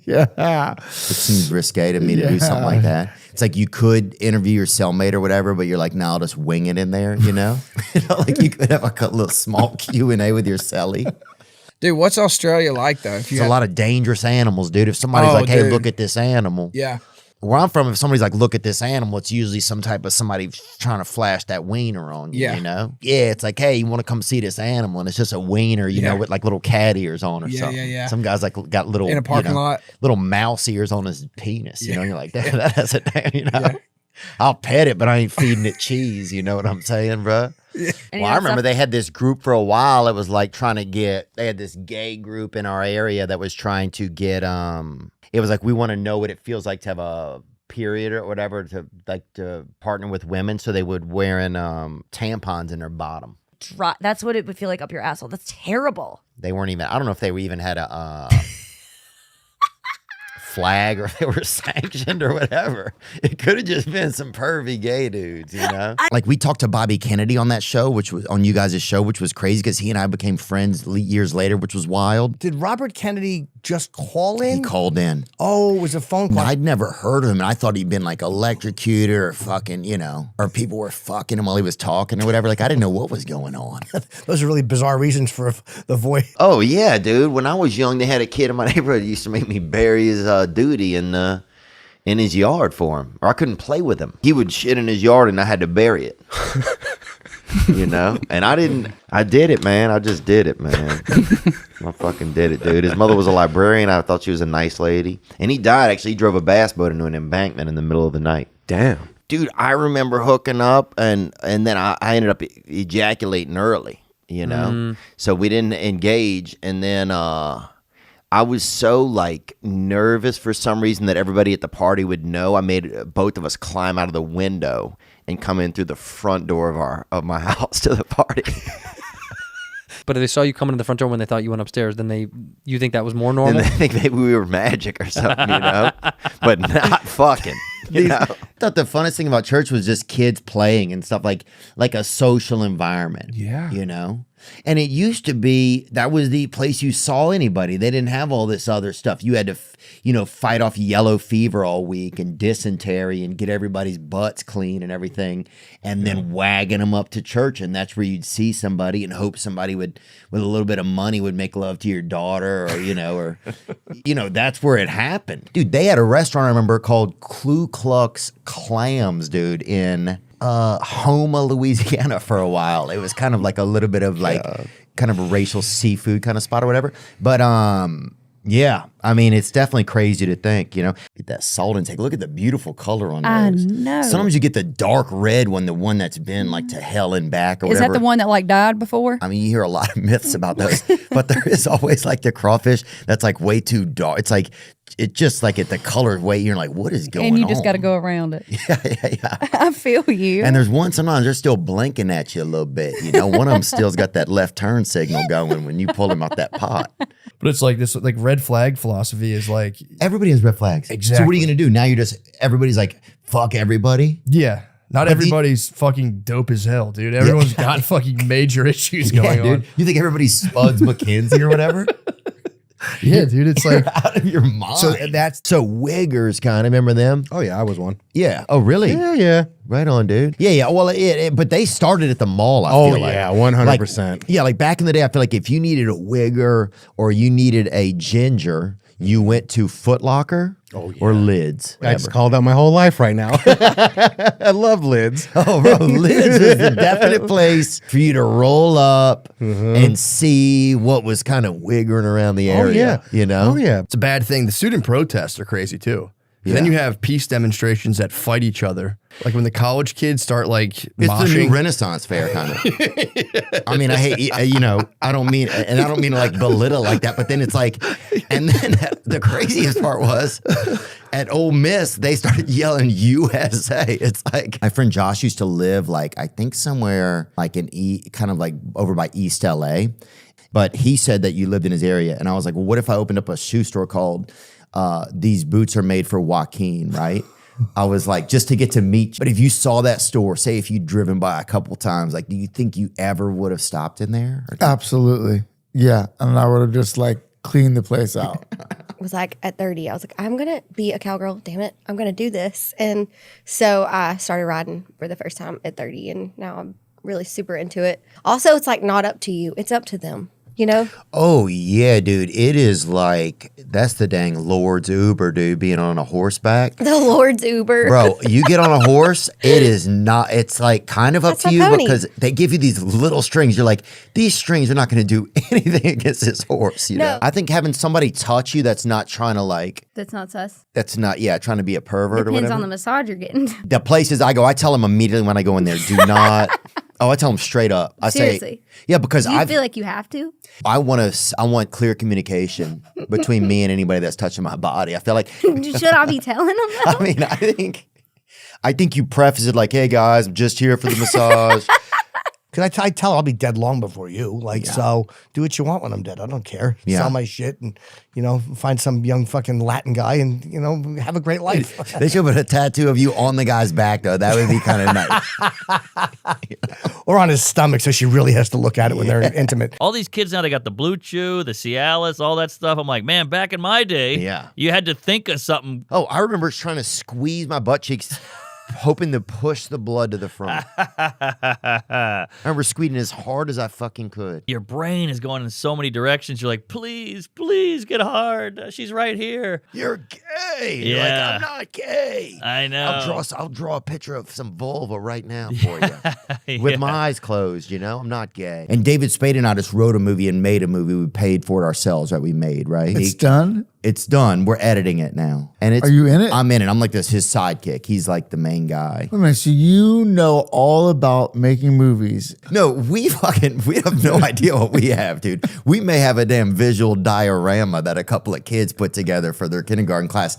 Yeah. It seems risque to me to do something like that. It's like you could interview your cellmate or whatever, but you're like, no, I'll just wing it in there, you know? Like you could have like a little small Q&A with your cellie. Dude, what's Australia like though? If There's a lot of dangerous animals, dude. If somebody's Oh, like, hey, dude. look at this animal. Yeah. Where I'm from, if somebody's like, look at this animal, it's usually some type of somebody trying to flash that wiener on you, Yeah. you know? Yeah, it's like, hey, you want to come see this animal? And it's just a wiener, you know, with like little cat ears on or Yeah, something. yeah, yeah. Some guy's like got little, In a parking lot. little mouse ears on his penis, you know? You're like, that has a damn, you know? I'll pet it, but I ain't feeding it cheese. You know what I'm saying, bro? And Well, you I know, remember stuff- they had this group for a while. It was like trying to get, they had this gay group in our area that was trying to get, it was like, we want to know what it feels like to have a period or whatever, to like to partner with women. So they would wearing tampons in their bottom. That's what it would feel like up your asshole. That's terrible. They weren't even, I don't know if they even had a flag or they were sanctioned or whatever. It could have just been some pervy gay dudes, you know? Like we talked to Bobby Kennedy on that show, which was on you guys' show, which was crazy because he and I became friends years later, which was wild. Did Robert Kennedy just call in? He called in. Oh, it was a phone call. I'd never heard of him, and I thought he'd been like electrocuted or fucking, you know, or people were fucking him while he was talking or whatever. Like I didn't know what was going on. Those are really bizarre reasons for the voice. Oh yeah, dude. When I was young, they had a kid in my neighborhood who used to make me bury his duty in his yard for him, or I couldn't play with him. He would shit in his yard, and I had to bury it. You know, and I did it, man. I just did it, man. I fucking did it, dude. His mother was a librarian. I thought she was a nice lady, and he died. Actually, he drove a bass boat into an embankment in the middle of the night. Damn, dude. I remember hooking up, and then I ended up ejaculating early. You know, so we didn't engage, and then I was so like nervous for some reason that everybody at the party would know. I made both of us climb out of the window and come in through the front door of my house to the party. But if they saw you coming to the front door when they thought you went upstairs, then you think that was more normal? Then they think maybe we were magic or something, you know? But not fucking, you know? I thought the funnest thing about church was just kids playing and stuff, like a social environment. Yeah. You know? And it used to be, that was the place you saw anybody. They didn't have all this other stuff. You had to, fight off yellow fever all week and dysentery and get everybody's butts clean and everything, and then wagging them up to church. And that's where you'd see somebody and hope somebody would, with a little bit of money, would make love to your daughter, or, that's where it happened. Dude, they had a restaurant, I remember, called Ku Klux Clams, dude, in Houma, Louisiana for a while. It was kind of like a little bit of kind of a racial seafood kind of spot or whatever. But yeah, I mean, it's definitely crazy to think, get that salt intake. Look at the beautiful color on those. I know. Sometimes you get the dark red one, the one that's been like to hell and back or Is whatever. that the one that like died before? I mean, you hear a lot of myths about those, but there is always like the crawfish that's like way too dark. It's like, it just like the color way, you're like, what is going on? And you just got to go around it. Yeah. I feel you. And there's one, sometimes they're still blinking at you a little bit. One of them still's got that left turn signal going when you pull them out that pot. But it's like this, like red flag philosophy is like everybody has red flags. Exactly. So what are you gonna do now? Everybody's like, fuck everybody. Yeah. Not everybody's fucking dope as hell, dude. Everyone's got fucking major issues going on. You think everybody's Spuds McKenzie or whatever? Yeah, dude. It's like out of your mind. So so wiggers kind of, remember them? Oh yeah, I was one. Yeah. Oh really? Yeah. Right on, dude. Yeah. Well, but they started at the mall. I feel like. 100%. Yeah, like back in the day, I feel like if you needed a wigger or you needed a ginger, you went to Foot Locker or Lids. I just called out my whole life right now. I love Lids. Oh, bro, Lids is the definite place for you to roll up and see what was kind of wiggering around the area. Oh yeah. It's a bad thing. The student protests are crazy too. Yeah. Then you have peace demonstrations that fight each other. Like when the college kids start like It's the moshing. new Renaissance fair kind of. I mean, I hate, I don't mean to like belittle like that, but then it's like, and then the craziest part was at Ole Miss, they started yelling USA. It's like, my friend Josh used to live like, I think somewhere like kind of like over by East LA, but he said that you lived in his area. And I was like, well, what if I opened up a shoe store called These Boots Are Made for Joaquin, right? I was like, just to get to meet you. But if you saw that store, say if you'd driven by a couple times, like, do you think you ever would have stopped in there? Absolutely. Yeah. And I would have just like cleaned the place out. Was like at 30, I was like, I'm going to be a cowgirl. Damn it. I'm going to do this. And so I started riding for the first time at 30, and now I'm really super into it. Also, it's like not up to you. It's up to them. Oh, yeah, dude. It is like, that's the dang Lord's Uber, dude, being on a horseback. The Lord's Uber. Bro, you get on a horse, it's like kind of up to you pony. because they give you these little strings. You're like, these strings are not going to do anything against this horse, you know? I think having somebody touch you that's not trying to like, That's not sus. that's not, trying to be a pervert or Depends whatever. on the massage you're getting. The places I go, I tell them immediately when I go in there, do not. I tell them straight up. I Seriously. say, yeah, because Do you feel like you have to? I want clear communication between me and anybody that's touching my body. I feel like Should I be telling them that? I mean, I think you preface it like, "Hey guys, I'm just here for the massage." Because I tell her I'll be dead long before you. Like, so do what you want when I'm dead. I don't care. Yeah. Sell my shit and, find some young fucking Latin guy and, have a great life. They should put a tattoo of you on the guy's back, though. That would be kind of nice. Or on his stomach, so she really has to look at it when they're intimate. All these kids now, they got the Blue Chew, the Cialis, all that stuff. I'm like, man, back in my day, you had to think of something. Oh, I remember trying to squeeze my butt cheeks, hoping to push the blood to the front. I remember squeezing as hard as I fucking could. Your brain is going in so many directions. You're like, please, please get hard. She's right here. You're gay. Yeah. You're like, I'm not gay. I know. I'll draw a picture of some vulva right now for you. With my eyes closed, I'm not gay. And David Spade and I just wrote a movie and made a movie. We paid for it ourselves, right? We made, right? It's done? It's done. We're editing it now. And it's, Are you in it? I'm in it. I'm like his sidekick. He's like the main guy. Wait a minute, so you know all about making movies. No, we have no idea what we have, dude. We may have a damn visual diorama that a couple of kids put together for their kindergarten class.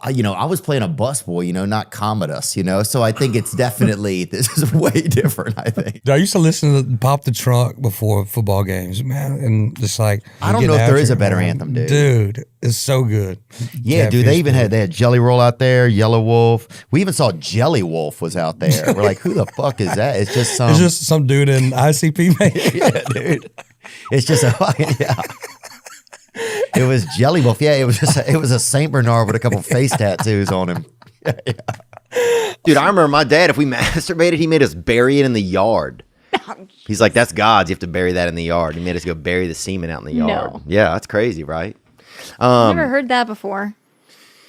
I was playing a busboy, not Commodus, so I think it's definitely, this is way different, I think. I used to listen to Pop the Trunk before football games, man, and just like I don't know if there is a better anthem, dude. Dude, it's so good. Yeah, dude, they had Jelly Roll out there, Yellow Wolf. We even saw Jelly Wolf was out there. We're like, who the fuck is that? It's just some dude in ICP, man. Yeah, dude. It's just a fucking, It was Jelly Wolf. Yeah, it was a Saint Bernard with a couple face tattoos on him. Dude, I remember my dad, if we masturbated, he made us bury it in the yard. He's like, that's God's. You have to bury that in the yard. He made us go bury the semen out in the yard. No. Yeah, that's crazy, right? I've never heard that before.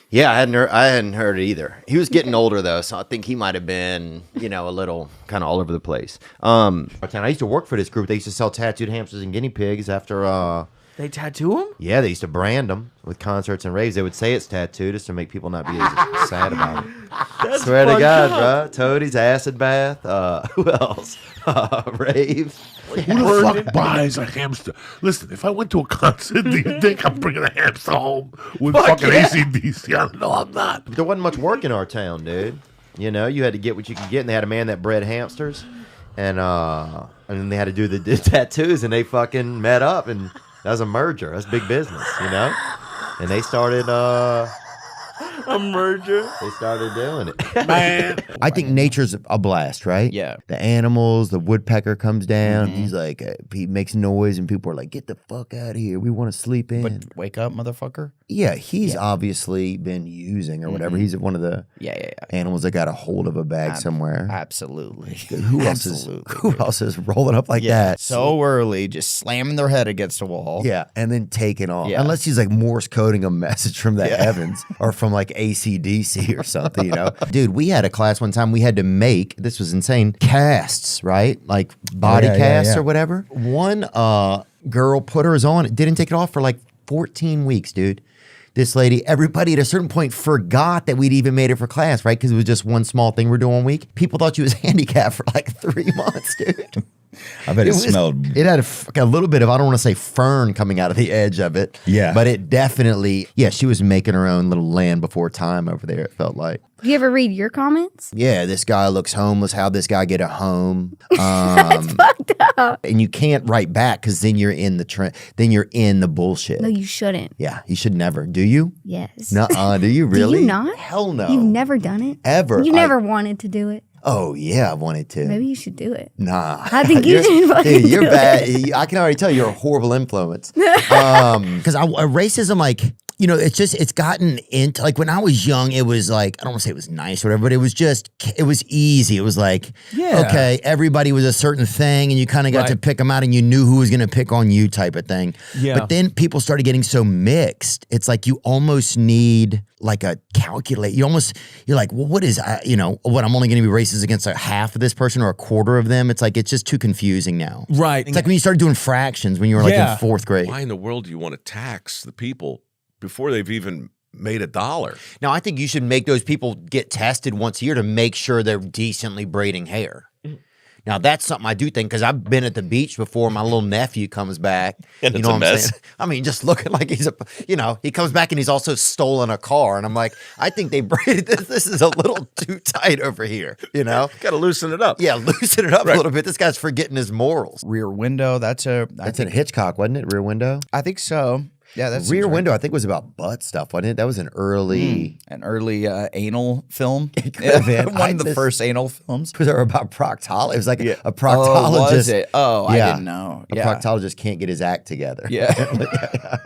Yeah, I hadn't heard it either. He was getting older though, so I think he might have been, a little kind of all over the place. I used to work for this group. They used to sell tattooed hamsters and guinea pigs after. They tattoo them? Yeah, they used to brand them with concerts and raves. They would say it's tattooed just to make people not be as sad about it. That's Swear to fucked God, up. bro. Toadies, acid bath. Who else? Rave. Who the fuck buys a hamster? Listen, if I went to a concert, do you think I'm bringing a hamster home with Fuck fucking yeah. AC/DC? No, I'm not. There wasn't much work in our town, dude. You had to get what you could get, and they had a man that bred hamsters, and then they had to do the tattoos, and they fucking met up, and that was a merger. That's big business, And they started A merger. They started doing it. Man. I think nature's a blast, right? Yeah. The animals, the woodpecker comes down. He's like, he makes noise, and people are like, get the fuck out of here. We want to sleep in. But wake up, motherfucker. Yeah, he's obviously been using or whatever. He's one of the animals that got a hold of a bag somewhere. Absolutely. Who else is rolling up like that? So early, just slamming their head against a wall. Yeah, and then taking off. Yeah. Unless he's like Morse coding a message from the heavens or from like AC/DC or something, Dude, we had a class one time. We had to make, this was insane, casts, right? Like body casts or whatever. One girl put hers on. It didn't take it off for like 14 weeks, dude. This lady, everybody at a certain point forgot that we'd even made it for class, right? Because it was just one small thing we're doing 1 week. People thought she was handicapped for like 3 months, dude. I bet it smelled. It had a little bit of, I don't want to say fern coming out of the edge of it. Yeah. But it definitely, she was making her own little land before time over there, it felt like. Do you ever read your comments? Yeah, this guy looks homeless. How'd this guy get a home? That's fucked up. And you can't write back because then you're in the trend. Then you're in the bullshit. No, you shouldn't. Yeah, you should never. Do you? Yes. Nuh-uh. Do you really? Do you not? Hell no. You've never done it? Ever. You never wanted to do it? Oh, yeah, I wanted to. Maybe you should do it. Nah. I think you should fucking Dude, you're do bad. it. I can already tell you're a horrible influence. Because racism, like, it's gotten into, like, when I was young, it was like, I don't want to say it was nice or whatever, but it was easy. It was like, okay, everybody was a certain thing, and you kind of got to pick them out, and you knew who was going to pick on you type of thing. Yeah. But then people started getting so mixed. It's like you almost need like a calculate. You're like, well, what is, what, I'm only going to be racist against like half of this person or a quarter of them? It's like, it's just too confusing now. Right. It's like when you started doing fractions when you were like in fourth grade. Why in the world do you want to tax the people before they've even made $1? Now, I think you should make those people get tested once a year to make sure they're decently braiding hair. Now that's something I do think because I've been at the beach before. My little nephew comes back, And you it's know a what I'm mess. saying? I mean, just looking like he's he comes back and he's also stolen a car, and I'm like, I think they braided this. This is a little too tight over here, you know. Got to loosen it up. Yeah, loosen it up a little bit. This guy's forgetting his morals. Rear Window. That's in Hitchcock, wasn't it? Rear Window. I think so. Yeah, that's Rear Window. I think was about butt stuff, wasn't it? That was an early anal film. Been. One of the first anal films. They were about proctologist. It was like a Oh, proctologist. was it? Oh, I didn't know. A proctologist can't get his act together. Yeah.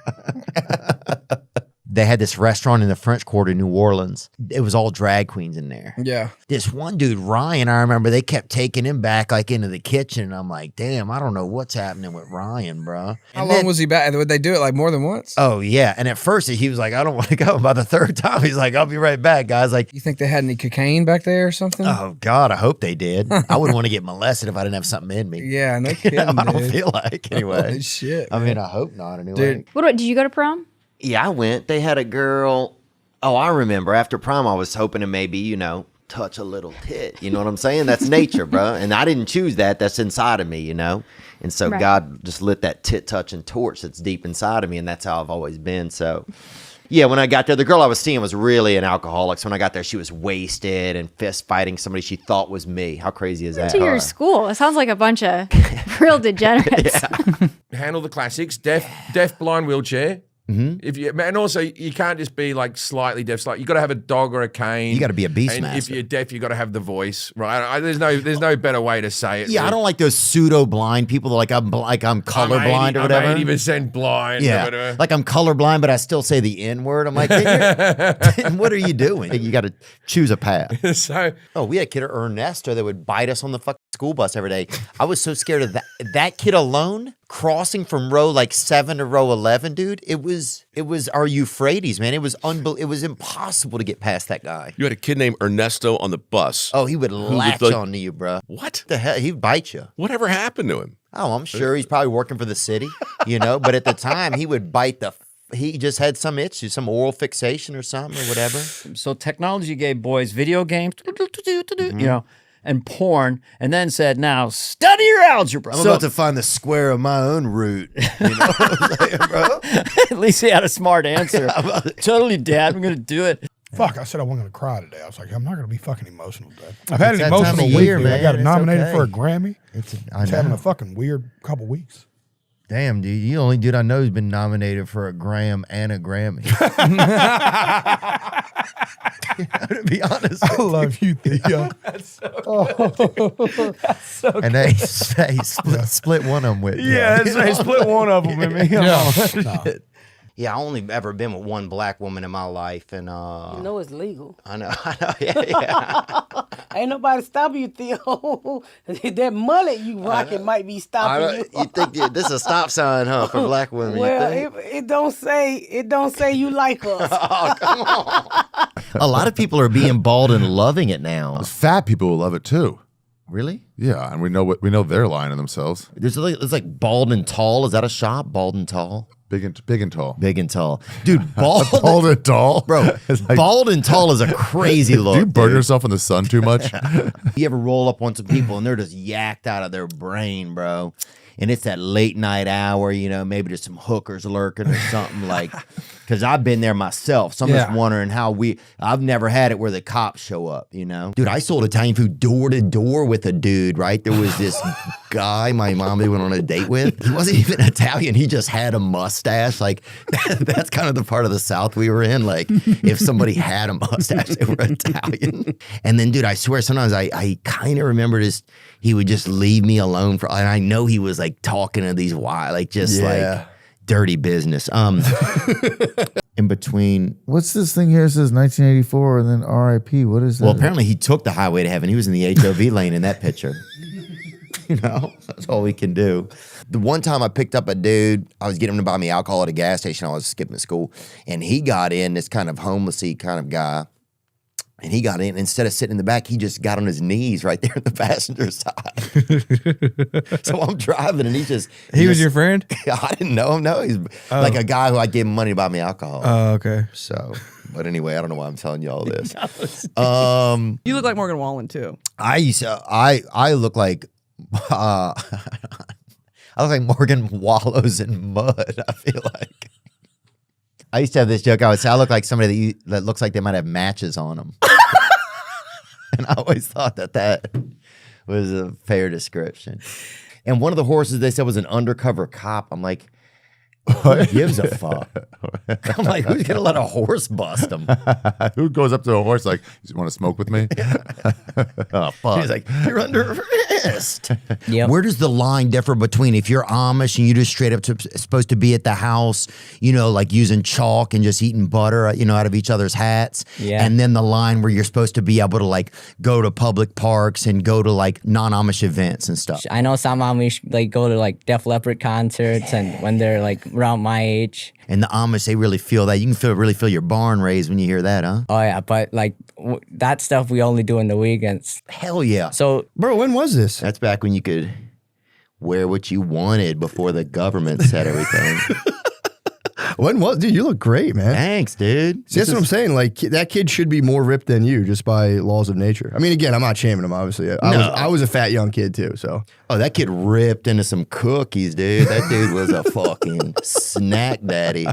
They had this restaurant in the French Quarter in New Orleans. It was all drag queens in there. Yeah. This one dude, Ryan, I remember they kept taking him back like into the kitchen. And I'm like, damn, I don't know what's happening with Ryan, bro. How long was he back? Would they do it like more than once? Oh, yeah. And at first he was like, I don't want to go. By the third time, he's like, I'll be right back, guys. Like, You think they had any cocaine back there or something? oh, God, I hope they did. I wouldn't want to get molested if I didn't have something in me. Yeah, no kidding, I don't dude. feel like, anyway. Holy shit, I mean, I hope not, anyway. Dude. What? Did you go to prom? Yeah, I went. They had a girl. Oh, I remember. After prom, I was hoping to maybe, touch a little tit. You know what I'm saying? That's nature, bro. And I didn't choose that. That's inside of me, And so Right. God just lit that tit touching torch that's deep inside of me. And that's how I've always been. So, yeah, when I got there, the girl I was seeing was really an alcoholic. So when I got there, she was wasted and fist fighting somebody she thought was me. How crazy is that? To your school. It sounds like a bunch of real degenerates. Handle the classics. Deaf, blind, wheelchair. If you and also you can't just be like slightly deaf. You got to have a dog or a cane. You got to be a beast And master. if you're deaf, you got to have the voice, right? There's no better way to say it. Yeah, I really. don't like those pseudo blind people that I'm colorblind or whatever. I'm 80% blind. Or Yeah, whatever. like I'm colorblind, but I still say the N word. I'm like, then what are you doing? You got to choose a path. We had a kid, Ernesto, that would bite us on the fucking school bus every day. I was so scared of that kid alone crossing from row like 7 to row 11, dude. It was our Euphrates, man. It was It was impossible to get past that guy. You had a kid named Ernesto on the bus. Oh, he would latch onto you, bro. What the hell? He'd bite you. Whatever happened to him? Oh, I'm sure he's probably working for the city, But at the time, he would bite he just had some issue, some oral fixation or something or whatever. So technology gave boys video games, and porn, and then said, now study your algebra. I'm about to find the square of my own root. You know what I'm saying, bro? At least he had a smart answer. Totally, Dad, I'm going to do it. Fuck, I said I wasn't going to cry today. I was like, I'm not going to be fucking emotional today. I've had It's an that time emotional of week. year, Dude. I man. got It's nominated okay. for a Grammy. I It's having know. a fucking weird couple weeks. Damn, dude. You the only dude I know who's been nominated for a Gram and a Grammy. To be honest. I love you, Theo. That's so and they split one of them with you. Yeah, they split one of them with me. Yeah. Yeah, I only ever been with one black woman in my life, and You know it's legal. I know, yeah. Ain't nobody stopping you, Theo. That mullet you rocking might be stopping you. You think this is a stop sign, huh, for black women? Well, you think? it don't say you like us. Oh, come on. A lot of people are being bald and loving it now. Fat people will love it too. Really? Yeah, and we know they're lying to themselves. It's like bald and tall. Is that a shop? Bald and tall. Big and tall. Big and tall. Dude, bald, bald and tall? Bro, bald and tall is a crazy look. Do you burn dude. yourself in the sun too much? You ever roll up on some people and they're just yacked out of their brain, bro? And it's that late night hour, maybe there's some hookers lurking or something like, because I've been there myself. So I'm just wondering I've never had it where the cops show up, Dude, I sold Italian food door to door with a dude, right? There was this guy my mom went on a date with. He wasn't even Italian. He just had a mustache. Like, that's kind of the part of the South we were in. Like, if somebody had a mustache, they were Italian. And then, dude, I swear sometimes I kind of remember he would just leave me alone and I know he was like talking to these like dirty business. In between, What's this thing here? It says 1984 and then RIP. What is that? well, apparently he took the highway to heaven. He was in the HOV lane in that picture. That's all we can do. The one time I picked up a dude, I was getting him to buy me alcohol at a gas station. I was skipping school, and he got in, this kind of homelessy kind of guy. And he got in, instead of sitting in the back, he just got on his knees right there in the passenger side. So I'm driving and He was your friend? I didn't know him. No, he's like a guy who I gave him money to buy me alcohol. Oh, okay. So, but anyway, I don't know why I'm telling you all this. You look like Morgan Wallen too. I look like I look like Morgan wallows in mud, I feel like. I used to have this joke. I would say I look like somebody that looks like they might have matches on them. And I always thought that was a fair description. And one of the horses they said was an undercover cop. I'm like, who gives a fuck? I'm like, who's gonna let a horse bust him? Who goes up to a horse like, you want to smoke with me? Oh, fuck. He's like, you're under arrest. Yep. Where does the line differ between if you're Amish and you just straight up supposed to be at the house, like using chalk and just eating butter, out of each other's hats? Yeah. And then the line where you're supposed to be able to like go to public parks and go to like non-Amish events and stuff. I know some Amish like go to like Def Leppard concerts and when they're like around my age. And the Amish, they really feel that. You can really feel your barn raised when you hear that, huh? Oh yeah, but like that stuff we only do in the weekends. Hell yeah. So, bro, when was this? That's back when you could wear what you wanted before the government said everything. When was, dude? You look great, man. Thanks, dude. See, that's what I'm saying. Like that kid should be more ripped than you, just by laws of nature. I mean, again, I'm not shaming him. Obviously, I was a fat young kid too. So, that kid ripped into some cookies, dude. That dude was a fucking snack daddy.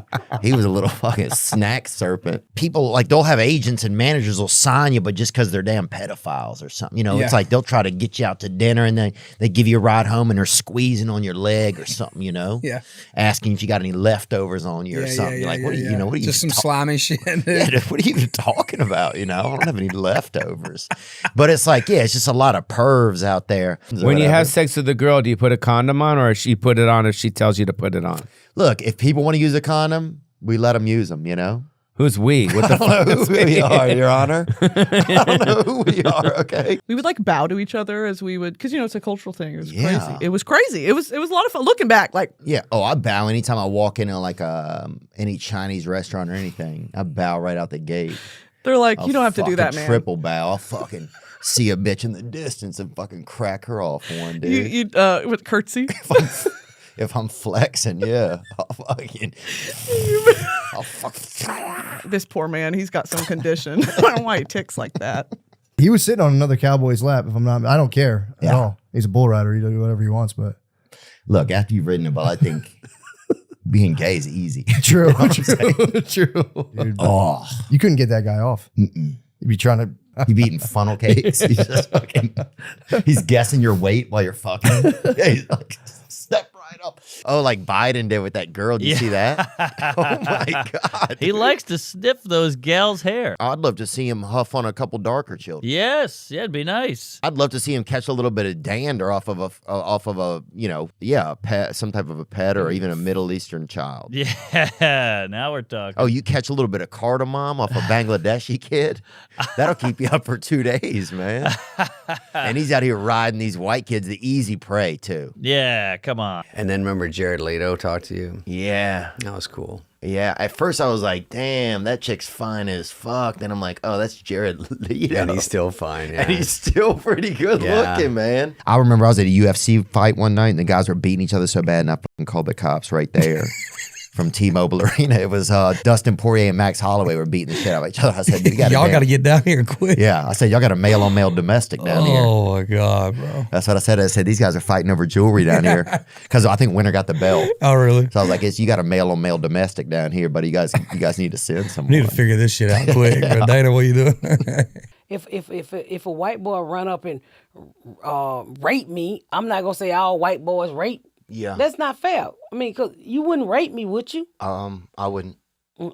He was a little fucking snack serpent. People like they'll have agents and managers will sign you, but just because they're damn pedophiles or something, it's like they'll try to get you out to dinner and then they give you a ride home and they're squeezing on your leg or something, Yeah. asking if you got any leftovers on you or something. You're like, what are you, what are you just some slimy shit. Yeah, what are you even talking about? I don't have any leftovers. But it's like, it's just a lot of pervs out there. When you have sex with a girl, do you put a condom on or she put it on if she tells you to put it on? Look, if people want to use a condom, we let them use them, Who's we? What the fuck? Who we are, Your Honor? I don't know who we are, okay? We would like bow to each other as we would, because it's a cultural thing. It was crazy. It was crazy. It was a lot of fun. Looking back, like I bow anytime I walk into like any Chinese restaurant or anything. I bow right out the gate. They're like, you don't have to do that, man. Triple bow. I'll fucking see a bitch in the distance and fucking crack her off one, dude. You with curtsy. If I'm flexing, I'll fucking. This poor man, he's got some condition. I don't know why he ticks like that. he was sitting on another cowboy's lap. If I'm not, I don't care at all. He's a bull rider. He do whatever he wants. But look, after you've ridden a bull, I think being gay is easy. True, True. Dude, you couldn't get that guy off. You'd be trying to. You'd be eating funnel cakes. He's just fucking. He's guessing your weight while you're fucking. He's like, step right up. Oh, like Biden did with that girl. Did you see that? Oh my God. He likes to sniff those gals' hair. I'd love to see him huff on a couple darker children. Yes, it'd be nice. I'd love to see him catch a little bit of dander off of a a pet, some type of a pet or even a Middle Eastern child. Yeah, now we're talking. Oh, you catch a little bit of cardamom off a Bangladeshi kid? That'll keep you up for 2 days, man. And he's out here riding these white kids, the easy prey too. Yeah, come on. And then remember Jared Leto talked to you? Yeah. That was cool. Yeah, at first I was like, damn, that chick's fine as fuck. Then I'm like, oh, that's Jared Leto. And he's still fine, yeah. And he's still pretty good looking, man. I remember I was at a UFC fight one night and the guys were beating each other so bad and I fucking called the cops right there. From T-Mobile Arena. It was Dustin Poirier and Max Holloway were beating the shit out of each other. I said, y'all got to get down here quick. Yeah, I said, y'all got a male-on-male domestic down here. Oh, my God, bro. That's what I said. I said, these guys are fighting over jewelry down here. Because I think Winner got the belt. Oh, really? So I was like, you got a male-on-male domestic down here, but you guys need to send someone. Need to figure this shit out quick. Bro. Dana, what you doing? If a white boy run up and rape me, I'm not going to say all white boys rape. Yeah. That's not fair. I mean, because you wouldn't rape me, would you? I wouldn't.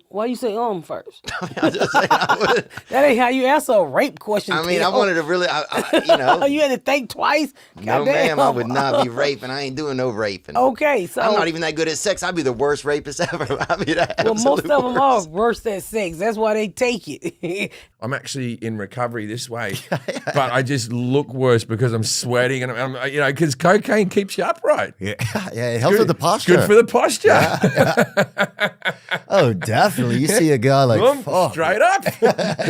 Why you say first? I just say I would. That ain't how you answer a rape question. I mean, I wanted to really, you had to think twice? No, ma'am, I would not be raping. I ain't doing no raping. Okay, so. I'm not even that good at sex. I'd be the worst rapist ever. I'd be the well, most of them are worst. worse at sex. That's why they take it. I'm actually in recovery this way, but I just look worse because I'm sweating and I'm because cocaine keeps you upright. Yeah, it helps with the posture. Good for the posture. Yeah. Oh, definitely. You see a guy like, Boom, straight up.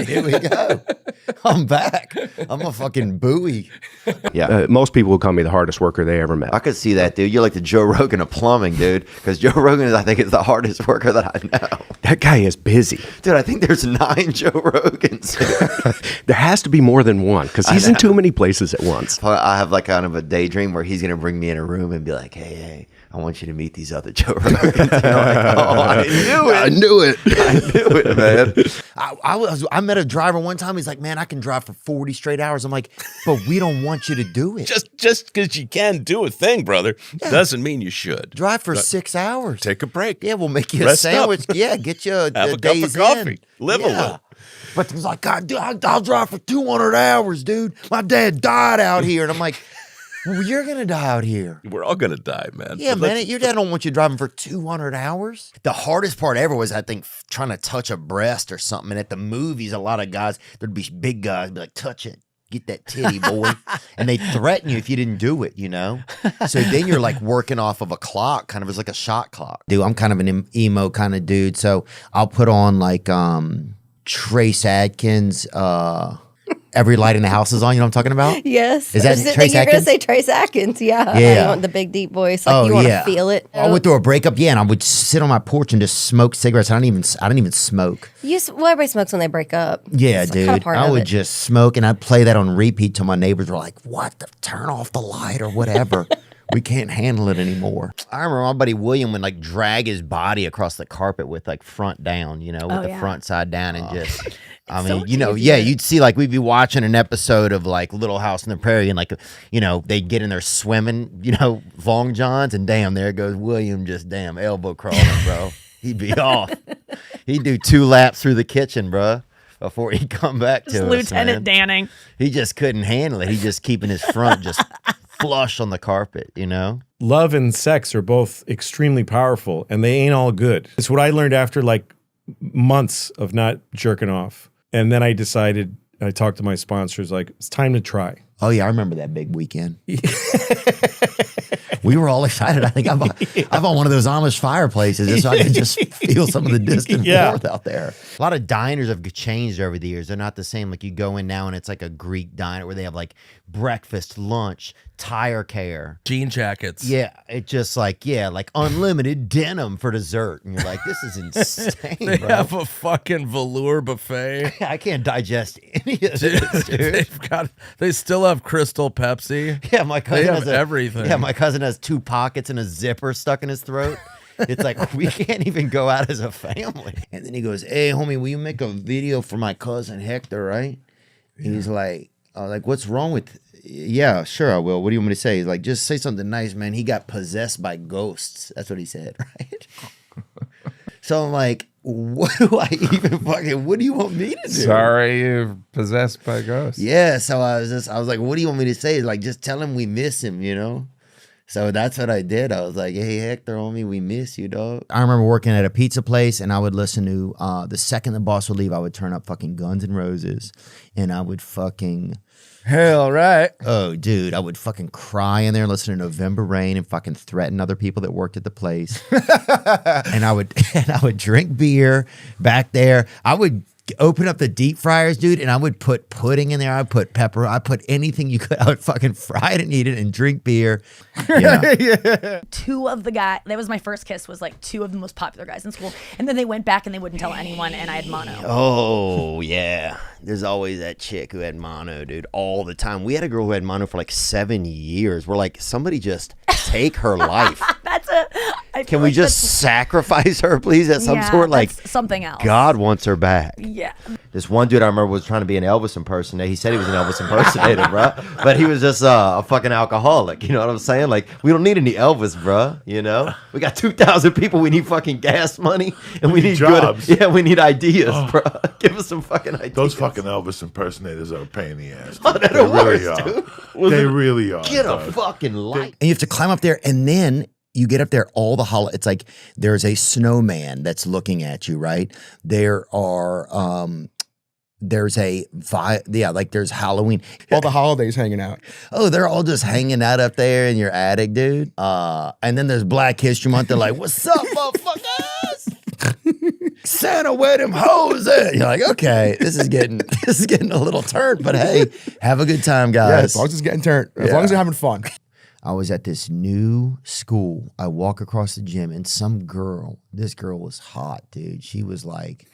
Here we go. I'm back. I'm a fucking buoy. Yeah. Most people would call me the hardest worker they ever met. I could see that, dude. You're like the Joe Rogan of plumbing, dude. Because Joe Rogan, I think, is the hardest worker that I know. That guy is busy. Dude, I think there's 9 Joe Rogans. There has to be more than one because he's in too many places at once. I have like kind of a daydream where he's going to bring me in a room and be like, hey, I want you to meet these other Joe Rogans. And I'm like, oh, I knew it. I knew it. I knew it, man. I met a driver one time. He's like, man, I can drive for 40 straight hours. I'm like, but we don't want you to do it. Just because you can do a thing, brother, doesn't mean you should. Drive for 6 hours. Take a break. Yeah, we'll make you a Rest sandwich. up. Yeah, get you a Have a cup day's of coffee. in. Live a little. But he's like, God, dude, I'll drive for 200 hours, dude. My dad died out here. And I'm like, well, you're going to die out here. We're all going to die, man. Yeah, But man. Your dad don't want you driving for 200 hours. The hardest part ever was, I think, trying to touch a breast or something. And at the movies, a lot of guys, there'd be big guys, be like, touch it. Get that titty, boy. And they threaten you if you didn't do it, you know? So then you're like working off of a clock, kind of as like a shot clock. Dude, I'm kind of an emo kind of dude. So I'll put on like Trace Adkins, Every Light in the House is On. You know what I'm talking about? Yes. Is that I was Trace you're going to Atkins? say Trace Atkins. Yeah. Yeah. You want the big, deep voice. Like you want to feel it. I went through a breakup, and I would sit on my porch and just smoke cigarettes. I didn't even smoke. Well, everybody smokes when they break up. Yeah, It's dude. kind of part I of would it. just smoke, and I'd play that on repeat till my neighbors were like, what? Turn off the light or whatever. We can't handle it anymore. I remember my buddy William would like drag his body across the carpet with like front down, you know, with the front side down and just, I mean, you know, yeah, you'd see like we'd be watching an episode of like Little House on the Prairie and like, you know, they'd get in there swimming, you know, long johns and damn, there goes William just damn elbow crawling, bro. He'd be off. He'd do 2 laps through the kitchen, bro, before he'd come back to us, Lieutenant man. Danning. He just couldn't handle it. He just keeping his front just flush on the carpet, you know? Love and sex are both extremely powerful, and they ain't all good. It's what I learned after like months of not jerking off. And then I decided, I talked to my sponsors, like, it's time to try. Oh, yeah, I remember that big weekend. We were all excited. I think I bought one of those Amish fireplaces just so I could just feel some of the distant warmth out there. A lot of diners have changed over the years. They're not the same. Like you go in now and it's like a Greek diner where they have like breakfast, lunch, tire care. Jean jackets. Yeah, it just like, like unlimited denim for dessert. And you're like, this is insane, They bro. have a fucking velour buffet. I can't digest any of this, dude. They still have Crystal Pepsi. Yeah, my cousin They have has everything. Yeah, my cousin has 2 pockets and a zipper stuck in his throat. It's like we can't even go out as a family. And then he goes, "Hey, homie, will you make a video for my cousin Hector, right?" And he's like, what's wrong with? Yeah, sure, I will. What do you want me to say? He's like, just say something nice, man. He got possessed by ghosts. That's what he said, right? So I'm like, what do I even fucking? What do you want me to do? Sorry, you're possessed by ghosts. Yeah, so I was like, what do you want me to say? Like, just tell him we miss him, you know? So that's what I did. I was like, hey, Hector, homie, we miss you, dog. I remember working at a pizza place, and I would listen to, the second the boss would leave, I would turn up fucking Guns N' Roses, and I would fucking... Hell right. Oh, dude, I would fucking cry in there listening to November Rain and fucking threaten other people that worked at the place. and I would drink beer back there. I would open up the deep fryers, dude, and I would put pudding in there. I'd put pepper. I'd put anything you could. I would fucking fry it and eat it and drink beer. Yeah. 2 of the guys, that was my first kiss, was like 2 of the most popular guys in school. And then they went back and they wouldn't tell anyone, and I had mono. Oh, yeah. There's always that chick who had mono, dude, all the time. We had a girl who had mono for like 7 years. We're like, somebody just take her life. Can we just sacrifice her, please, at some sort? Like, something else. God wants her back. Yeah. This one dude I remember was trying to be an Elvis impersonator. He said he was an Elvis impersonator, bro. But he was just a fucking alcoholic. You know what I'm saying? Like, we don't need any Elvis, bro. You know? We got 2,000 people. We need fucking gas money. And we need jobs. Good, we need ideas, bro. Give us some fucking ideas. Those fucking Elvis impersonators are a pain in the ass. Oh, they're They the really worst, are. dude. They really are. Get a dog. fucking light. And you have to climb up there, and then you get up there, all the it's like there's a snowman that's looking at you, right? There are there's there's Halloween. All the holidays hanging out. Oh, they're all just hanging out up there in your attic, dude. And then there's Black History Month. They're like, "What's up, motherfuckers? Santa, where them hoes at? You're like, okay, this is getting a little turned, but hey, have a good time, guys. Yeah, as long as it's getting turned, as long as you're having fun. I was at this new school. I walk across the gym, and this girl was hot, dude. She was like,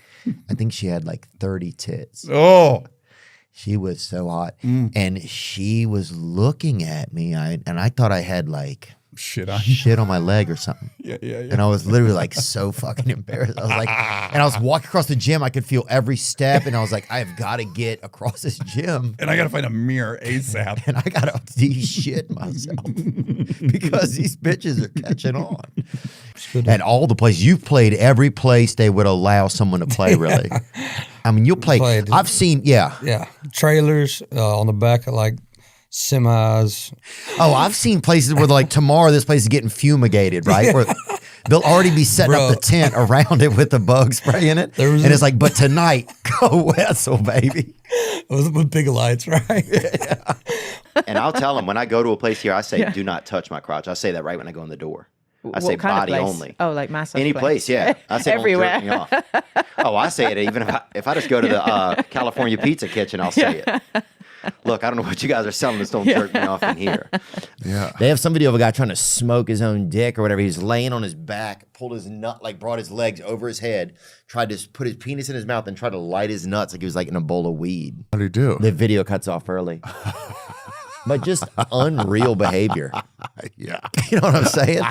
I think she had like 30 tits. Oh. She was so hot. And she was looking at me, and I thought I had like shit on my leg or something. Yeah. And I was literally like so fucking embarrassed. I was like, and I was walking across the gym. I could feel every step, and I was like, I've got to get across this gym, and I got to find a mirror ASAP, and I got to de-shit myself because these bitches are catching on. And all the places you've played, every place they would allow someone to play, really. I mean, you'll play. I've seen, yeah, trailers on the back of like semis. Oh, I've seen places where like tomorrow this place is getting fumigated, right? Where they'll already be setting up the tent around it with the bug spray in it. And it's like, but tonight, go Wessel, baby. It was with big lights, right? Yeah. And I'll tell them when I go to a place here, I say, do not touch my crotch. I say that right when I go in the door. I say body only. Oh, like massage Any place, yeah. I say everywhere. Don't jerk me off. Oh, I say it even if I just go to the California Pizza Kitchen, I'll say it. Look, I don't know what you guys are selling. Just don't jerk me off in here. Yeah. They have some video of a guy trying to smoke his own dick or whatever. He's laying on his back, pulled his nut, like brought his legs over his head, tried to put his penis in his mouth and tried to light his nuts like he was like in a bowl of weed. How do you do? The video cuts off early. But just unreal behavior. Yeah. You know what I'm saying?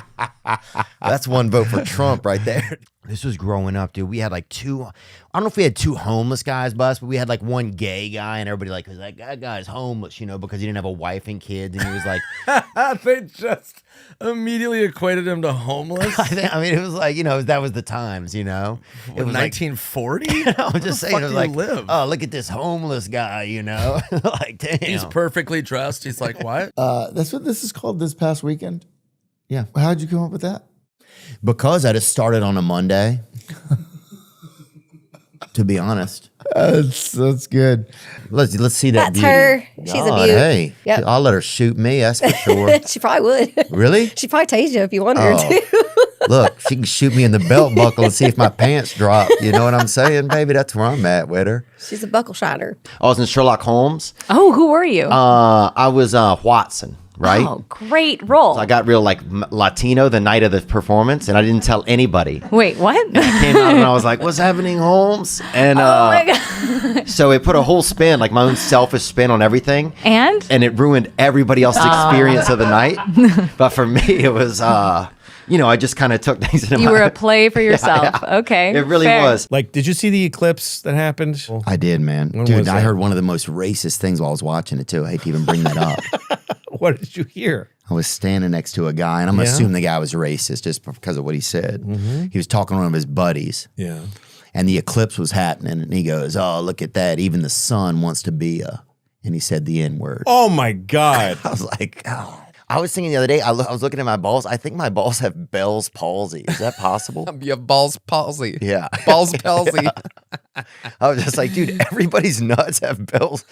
That's one vote for Trump right there. This was growing up, dude. We had like I don't know if we had two homeless guys bus, but we had like one gay guy, and everybody like was like, that guy's homeless, you know, because he didn't have a wife and kids, and he was like, they just immediately equated him to homeless. I mean, it was like, you know, that was the times, you know. It was 1940. Like, I'm just saying, it was like, oh, look at this homeless guy, you know, like damn, he's perfectly dressed. He's like, what? That's what this is called this past weekend. Yeah. How'd you come up with that? Because I just started on a Monday. To be honest, that's good. Let's see that. That's beauty. her. She's a beaut. Hey, Yep. I'll let her shoot me. That's for sure. She probably would. Really? She'd probably tase you if you wanted her to. Look, she can shoot me in the belt buckle and see if my pants drop. You know what I'm saying, baby? That's where I'm at with her. She's a buckle shiner. I was in Sherlock Holmes. Oh, who were you? I was Watson. Right? Oh, great role. So I got real like Latino the night of the performance, and I didn't tell anybody. Wait, what? And I came out and I was like, "What's happening, Holmes?" And oh my God. So it put a whole spin, like my own selfish spin on everything, and it ruined everybody else's experience of the night. But for me, it was, you know, I just kind of took things into you were a play for yourself. Yeah. Okay, it really fair. was. Like, did you see the eclipse that happened? I did, man. When Dude, was I that? heard one of the most racist things while I was watching it too. I hate to even bring that up. What did you hear? I was standing next to a guy, and I'm assuming the guy was racist just because of what he said. He was talking to one of his buddies. Yeah. And the eclipse was happening, and he goes, "Oh, look at that. Even the sun wants to be a," and he said the N-word. Oh, my God. I was like, oh. I was thinking the other day, I was looking at my balls. I think my balls have Bell's palsy. Is that possible? You have balls palsy. Yeah. Balls palsy. Yeah. I was just like, dude, everybody's nuts have Bell's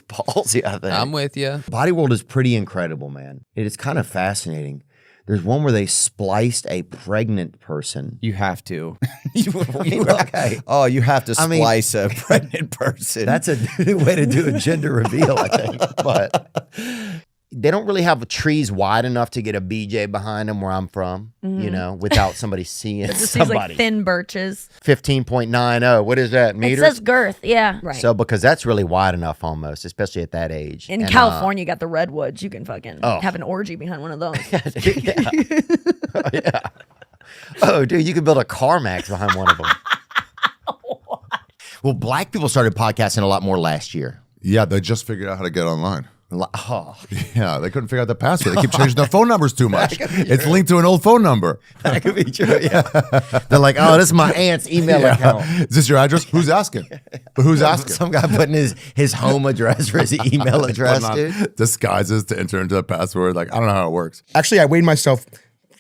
palsy, I think. I'm with you. Body World is pretty incredible, man. It is kind of fascinating. There's one where they spliced a pregnant person. You have to. Okay. Oh, you have to splice a pregnant person. That's a new way to do a gender reveal, I think. But they don't really have trees wide enough to get a BJ behind them where I'm from, you know, without somebody seeing It just somebody. seems like thin birches. 15.90. What is that, meters? It says girth, yeah. Right. So, because that's really wide enough almost, especially at that age. In And, California, you got the redwoods. You can fucking have an orgy behind one of those. Yeah. Oh, dude, you could build a CarMax behind one of them. Well, black people started podcasting a lot more last year. Yeah, they just figured out how to get online. Oh. Yeah, they couldn't figure out the password. They keep changing their phone numbers too much. It's linked to an old phone number. That could be true, yeah. They're like, oh, this is my aunt's email account. Is this your address? Who's asking? Who's asking? Some guy putting his home address for his email address, dude. Disguises to enter into a password. Like, I don't know how it works. Actually, I weighed myself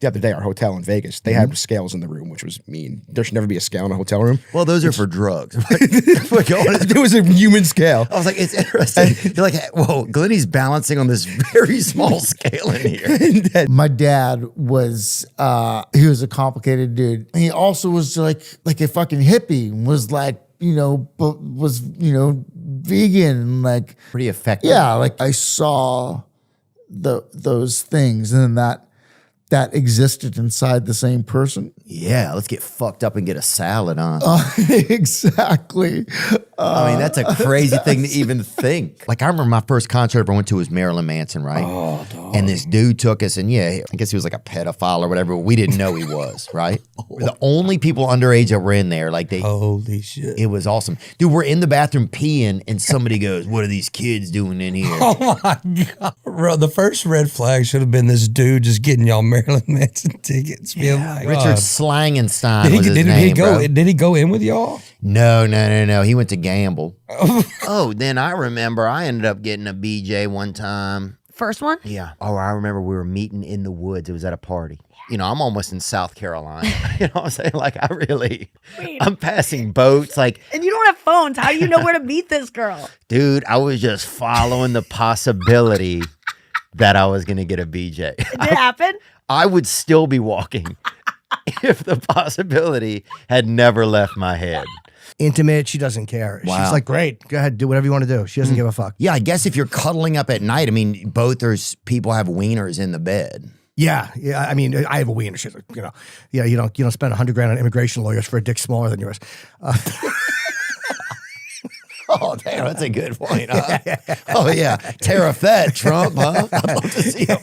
the other day, our hotel in Vegas, they had scales in the room, which was mean. There should never be a scale in a hotel room. Well, those are for drugs. There was a human scale. I was like, it's interesting. You're like, whoa, Glennie's balancing on this very small scale in here. My dad was he was a complicated dude. He also was like a fucking hippie, was like, but was, vegan, like pretty effective. Yeah, like I saw those things, and then that existed inside the same person. Yeah, let's get fucked up and get a salad on. Exactly. I mean, that's a crazy thing to even think. Like, I remember my first concert I ever went to was Marilyn Manson, right? Oh, dog. And this dude took us, and I guess he was like a pedophile or whatever, but we didn't know he was, right? We're the only people underage that were in there. Like, holy shit. It was awesome. Dude, we're in the bathroom peeing, and somebody goes, what are these kids doing in here? Oh, my God. Bro, the first red flag should have been this dude just getting y'all Marilyn Manson tickets. Being like, Richard Slangenstein was his name, Did he go in with y'all? No. He went to gamble. Then I remember I ended up getting a BJ one time. First one? Yeah. Oh, I remember we were meeting in the woods. It was at a party. I'm almost in South Carolina. You know what I'm saying? Like, I'm passing boats. Like, and you don't have phones. How do you know where to meet this girl? Dude, I was just following the possibility that I was going to get a BJ. Did it happen? I would still be walking if the possibility had never left my head. Intimate, she doesn't care. Wow. She's like, great, go ahead, do whatever you want to do. She doesn't give a fuck. Yeah, I guess if you're cuddling up at night, I mean, both there's people have wieners in the bed. Yeah. I mean, I have a wiener. She's like, you don't spend $100,000 on immigration lawyers for a dick smaller than yours. Oh, damn, that's a good point. Huh? Oh, yeah. Tara Fett, Trump, huh? I'd love to see him.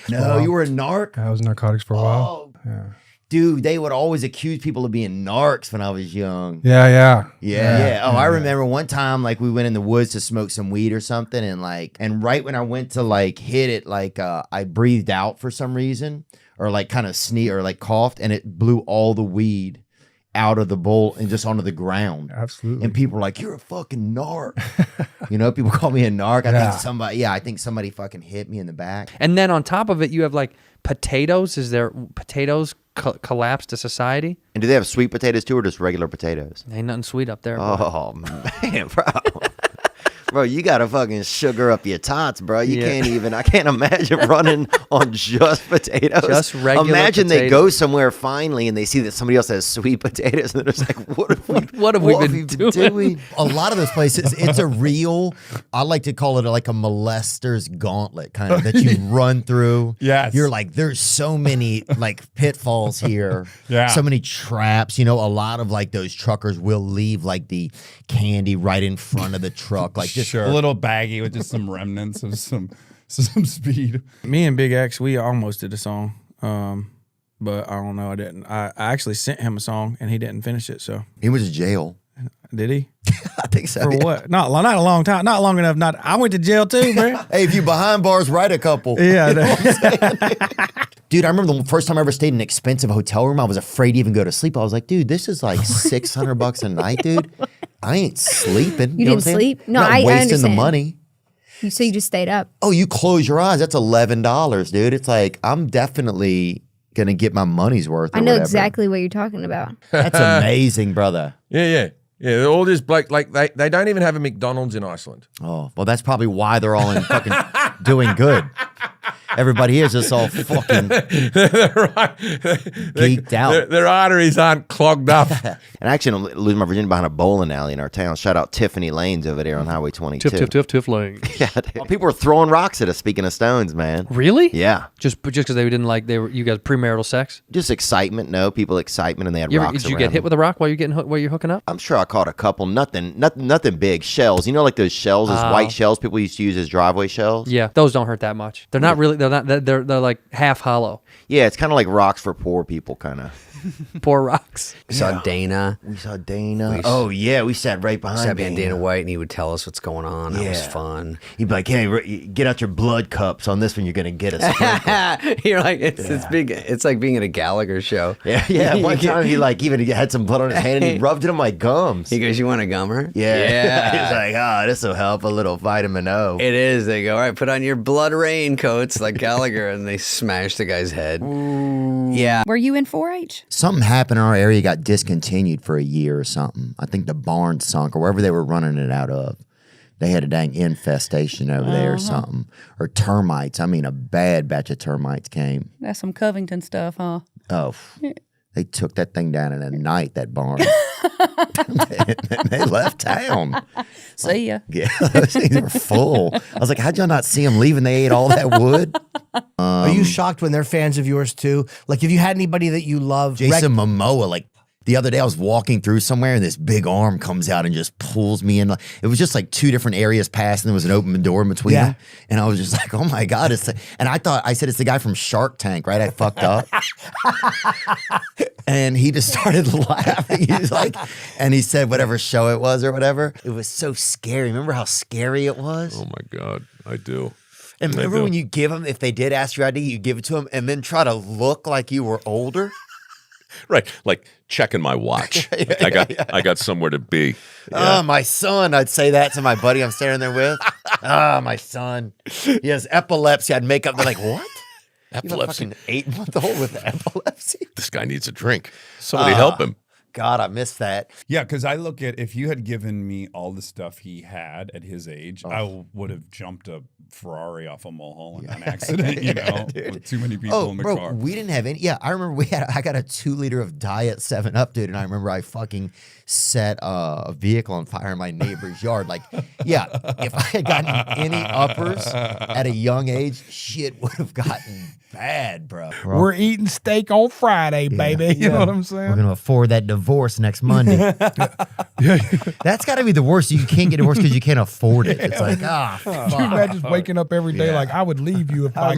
No, you were a narc? I was narcotics for a while. Yeah. Dude, they would always accuse people of being narcs when I was young. Yeah. Oh, I remember one time, like, we went in the woods to smoke some weed or something, and right when I went to, like, hit it, like, I breathed out for some reason, or, like, kind of sneezed or, like, coughed, and it blew all the weed out of the bowl and just onto the ground. Absolutely. And people were like, you're a fucking narc. People call me a narc. I think somebody fucking hit me in the back. And then on top of it, you have like potatoes. Is there potatoes collapse to society? And do they have sweet potatoes too, or just regular potatoes? Ain't nothing sweet up there. Oh, man, bro. Bro, you gotta fucking sugar up your tots, bro. I can't imagine running on just potatoes. Just regular Imagine potatoes. they go somewhere finally and they see that somebody else has sweet potatoes and they're just like, what have we been doing? A lot of those places, it's a real, I like to call it like a molester's gauntlet kind of that you run through. Yes. You're like, there's so many like pitfalls here. Yeah. So many traps. A lot of like those truckers will leave like the candy right in front of the truck. Like just a little baggy with just some remnants of some speed. Me and Big X, we almost did a song, but I don't know. I didn't. I actually sent him a song and he didn't finish it. So he went to jail. Did he? I think so. For what? Not a long time. Not long enough. I went to jail too, bro. Hey, if you behind bars, write a couple. Yeah. Dude, I remember the first time I ever stayed in an expensive hotel room. I was afraid to even go to sleep. I was like, dude, this is like $600 a night, dude. I ain't sleeping. You know didn't what I'm saying? sleep? No, Not I wasting understand. the money. So you just stayed up. Oh, you close your eyes. That's $11, dude. It's like, I'm definitely going to get my money's worth. I know exactly what you're talking about. That's amazing, brother. Yeah. They're all just like they don't even have a McDonald's in Iceland. Oh, well, that's probably why they're all in fucking doing good. Everybody here is just all fucking geeked out. Their arteries aren't clogged up. And actually, I'm losing my virginity behind a bowling alley in our town. Shout out Tiffany Lanes over there on Highway 22. Tiff Lane. Yeah, dude. People were throwing rocks at us, speaking of stones, man. Really? Yeah. Just because they didn't like you guys premarital sex? Just excitement. No, people excitement, and they had rocks Did you around get hit them. with a rock while you're hooking up? I'm sure I caught a couple. Nothing big. Shells. You know, like those shells, those white shells people used to use as driveway shells. Yeah, those don't hurt that much. They're not really. They're like half hollow. Yeah, it's kind of like rocks for poor people, kind of. Pour rocks. We saw Dana. We saw Dana. Oh yeah, we sat right behind Sat behind Dana White, and he would tell us what's going on. That was Yeah. fun. He'd be like, "Hey, get out your blood cups on this one. You're gonna get a sprinkle." You're like, it's big. It's like being at a Gallagher show. Yeah. One time he like even had some blood on his hand and he rubbed it on my gums. He goes, "You want a gummer?" Yeah. He's like, this will help a little vitamin O. It is. They go, all right, put on your blood raincoats like Gallagher, and they smash the guy's head. Yeah. Were you in 4-H? Something happened in our area, got discontinued for a year or something. I think the barn sunk or wherever they were running it out of. They had a dang infestation over there or something. Or termites. I mean, a bad batch of termites came. That's some Covington stuff, huh? Oh, they took that thing down in a night, that barn. They left town. See ya. Yeah, those things were full. I was like, how'd y'all not see them leaving? They ate all that wood. Are you shocked when they're fans of yours too? Like, if you had anybody that you love, Jason Momoa, like the other day I was walking through somewhere and this big arm comes out and just pulls me in. It was just like two different areas past and there was an open door in between them. And I was just like, oh my God. And I said, it's the guy from Shark Tank, right? I fucked up. And he just started laughing. He was like, and he said whatever show it was or whatever. It was so scary. Remember how scary it was? Oh my God, I do. And remember when you give them, if they did ask your ID, you give it to them and then try to look like you were older? Right, like checking my watch. I got somewhere to be. Oh, my son. I'd say that to my buddy I'm standing there with. My son. He has epilepsy. I'd make up. They're like, what? Epilepsy. You have a fucking 8-month-old with epilepsy? This guy needs a drink. Somebody help him. God, I missed that. Yeah, because I look at if you had given me all the stuff he had at his age, I would have jumped a Ferrari off a Mulholland in an accident, with too many people in the car. We didn't have any. Yeah, I remember I got a 2-liter of Diet 7-Up, dude, and I remember I fucking set a vehicle on fire in my neighbor's yard. Like, yeah, if I had gotten any uppers at a young age, shit would have gotten bad, bro. We're eating steak on Friday, baby. You know what I'm saying? We're going to afford that divorce next Monday. That's got to be the worst. You can't get divorced because you can't afford it. It's like, fuck. Could you imagine waking up every day like, I would leave you if I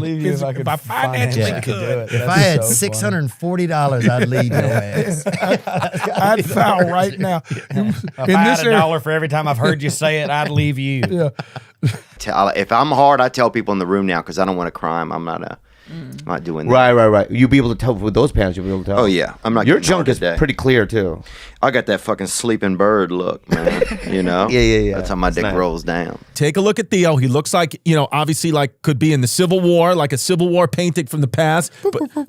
financially could. If I had $640, I'd leave your ass. I'd foul right now. If I had $1 for every time I've heard you say it, I'd leave you. Yeah. If I'm hard, I tell people in the room now because I don't want to crime. I'm not doing that. Right. You'll be able to tell with those pants. You'll be able to tell. Oh yeah, I'm not. Your junk is pretty clear too. I got that fucking sleeping bird look, man. Yeah. That's how my dick rolls down. Take a look at Theo. He looks like, obviously like could be in the Civil War, like a Civil War painting from the past,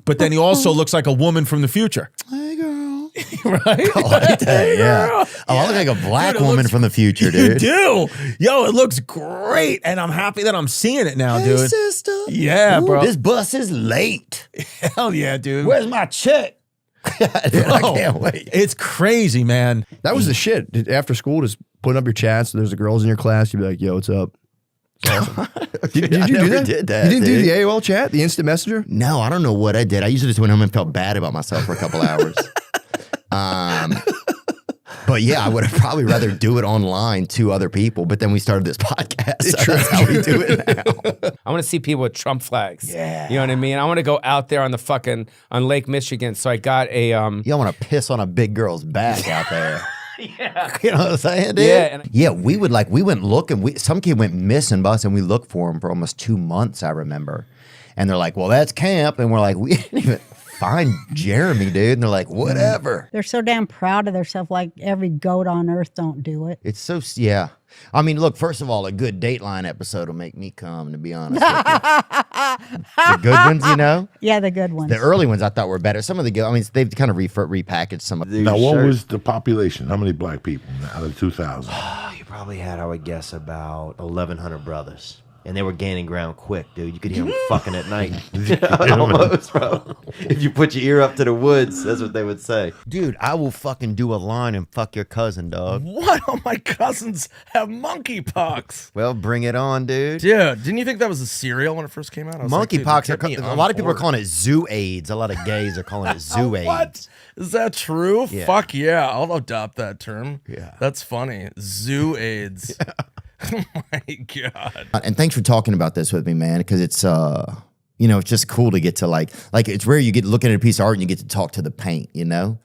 but then he also looks like a woman from the future. Hey girl. Right? I like that, yeah. Oh, I look like a black woman from the future, dude. You do. Yo, it looks great, and I'm happy that I'm seeing it now, dude. Sister. Yeah, Ooh, bro. This bus is late. Hell yeah, dude. Where's my check? Bro, I can't wait. It's crazy, man. That was the shit. After school, just putting up your chats. There's the girls in your class. You'd be like, yo, what's up? Awesome. Did you do that? Did that? You didn't do dude. the AOL chat, the instant messenger? No, I don't know what I did. I usually just went home and felt bad about myself for a couple hours. But yeah, I would have probably rather do it online to other people. But then we started this podcast. So that's how we do it now. I want to see people with Trump flags. Yeah. You know what I mean? I want to go out there on on Lake Michigan. So I got a You want to piss on a big girl's back out there. Yeah. You know what I'm saying, dude? Yeah. We went looking. Some kid went missing, bus, and we looked for him for almost 2 months, I remember. And they're like, well, that's camp. And we're like, we didn't even find Jeremy, dude. And they're like, whatever. They're so damn proud of themselves, like every goat on earth don't do it. It's so, yeah. I mean, look, first of all, a good Dateline episode will make me come, to be honest with you. The good ones, Yeah, the good ones. The early ones I thought were better. Some of the, they've kind of repackaged some of these. Now, what was the population? How many black people out of 2,000? You probably had, I would guess, about 1,100 brothers. And they were gaining ground quick, dude. You could hear them fucking at night. Almost, bro. If you put your ear up to the woods, that's what they would say. Dude, I will fucking do a line and fuck your cousin, dog. What? All my cousins have monkeypox. Well, bring it on, dude. Dude, didn't you think that was a cereal when it first came out? I was like, dude, Monkeypox, get me a lot of on people are board. calling it zoo AIDS. A lot of gays are calling it zoo AIDS. What? Is that true? Yeah. Fuck yeah. I'll adopt that term. Yeah. That's funny. Zoo AIDS. Oh my God. And thanks for talking about this with me, man, because it's, You know, it's just cool to get to like it's rare you get looking at a piece of art and you get to talk to the paint, you know?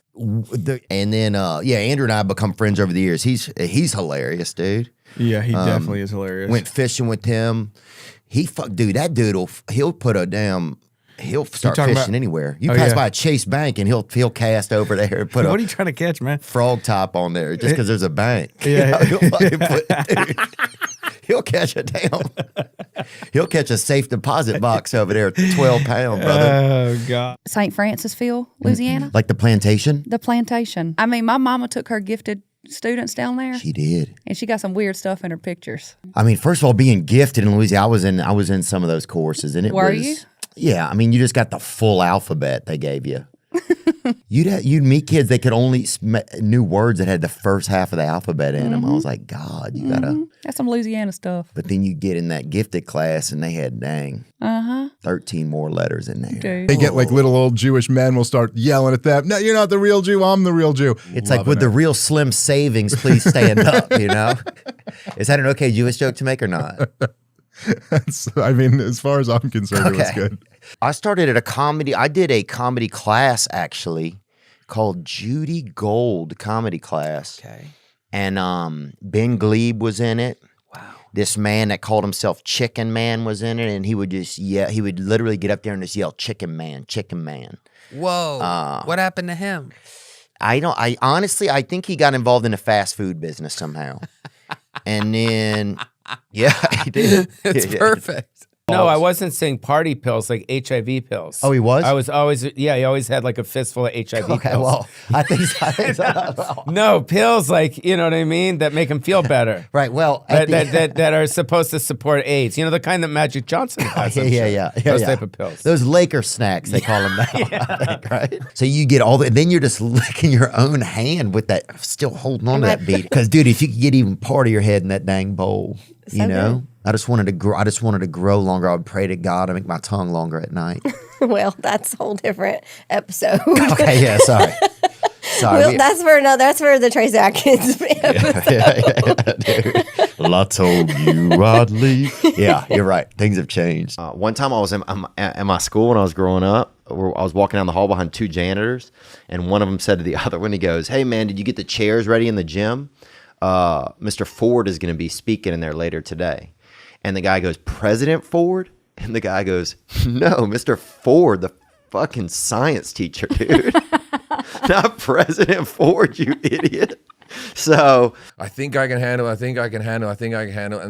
And then, Andrew and I have become friends over the years. He's hilarious, dude. Yeah, he definitely is hilarious. Went fishing with him. That dude he'll start fishing anywhere. You pass by a Chase Bank and he'll cast over there and put what are you trying to catch, man? Frog top on there just because there's a bank. Yeah. He'll catch he'll catch a safe deposit box over there, 12 pound, brother. Oh God. St. Francisville, Louisiana. Like the plantation? The plantation. I mean, my mama took her gifted students down there. She did. And she got some weird stuff in her pictures. I mean, first of all, being gifted in Louisiana, I was in some of those courses, and Were you? Yeah, I mean, you just got the full alphabet they gave you. You'd meet kids that could only knew words that had the first half of the alphabet in them. I was like, God, you gotta. That's some Louisiana stuff. But then you get in that gifted class, and they had 13 more letters in there. They get like little old Jewish men will start yelling at them. No, you're not the real Jew. I'm the real Jew. It's like, would the real Slim Savings please stand up? You know, is that an okay Jewish joke to make or not? I mean, as far as I'm concerned, it was good. I started at I did a comedy class actually called Judy Gold Comedy Class. Okay. And Ben Glebe was in it. Wow. This man that called himself Chicken Man was in it, and he would just he would literally get up there and just yell, Chicken Man, Chicken Man. Whoa. What happened to him? I honestly think he got involved in the fast food business somehow. And then yeah, he did. It's perfect. No, I wasn't saying party pills, like HIV pills. Oh, he was? I was always, he always had like a fistful of HIV pills. Well, I think so. No, pills like, you know what I mean, that make him feel better. Right, well. That are supposed to support AIDS. You know, the kind that Magic Johnson has. Those type of pills. Those Laker snacks, they call them now, I think, right? So you get then you're just licking your own hand with that, still holding on to that beat. Because, dude, if you could get even part of your head in that dang bowl, you know? Good. I just wanted to grow longer. I would pray to God to make my tongue longer at night. Well, that's a whole different episode. Okay, yeah, sorry. Well, that's for the Trace Atkins episode. Dude. I told you I'd leave. Yeah, you're right. Things have changed. One time I was in my school when I was growing up. I was walking down the hall behind two janitors, and one of them said to the other one, he goes, "Hey, man, did you get the chairs ready in the gym? Mr. Ford is going to be speaking in there later today." And the guy goes, "President Ford?" And the guy goes, "No, Mr. Ford, the fucking science teacher, dude. Not President Ford, you idiot." So I think I can handle. And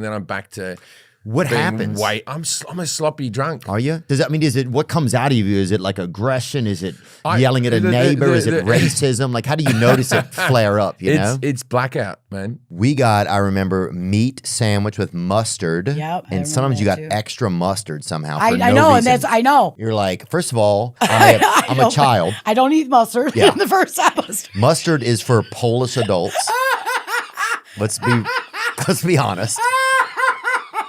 then I'm back to what happens? Wait, I'm a sloppy drunk. Are you? Does that mean what comes out of you? Is it like aggression? Is it yelling at a neighbor? Is it racism? Like, how do you notice it flare up? You know, it's blackout, man. I remember meat sandwich with mustard. Yep, and sometimes you got extra mustard somehow. I know, reason. and I know. You're like, first of all, I'm a child. I don't eat mustard in the first house. Mustard is for Polish adults. Let's be honest.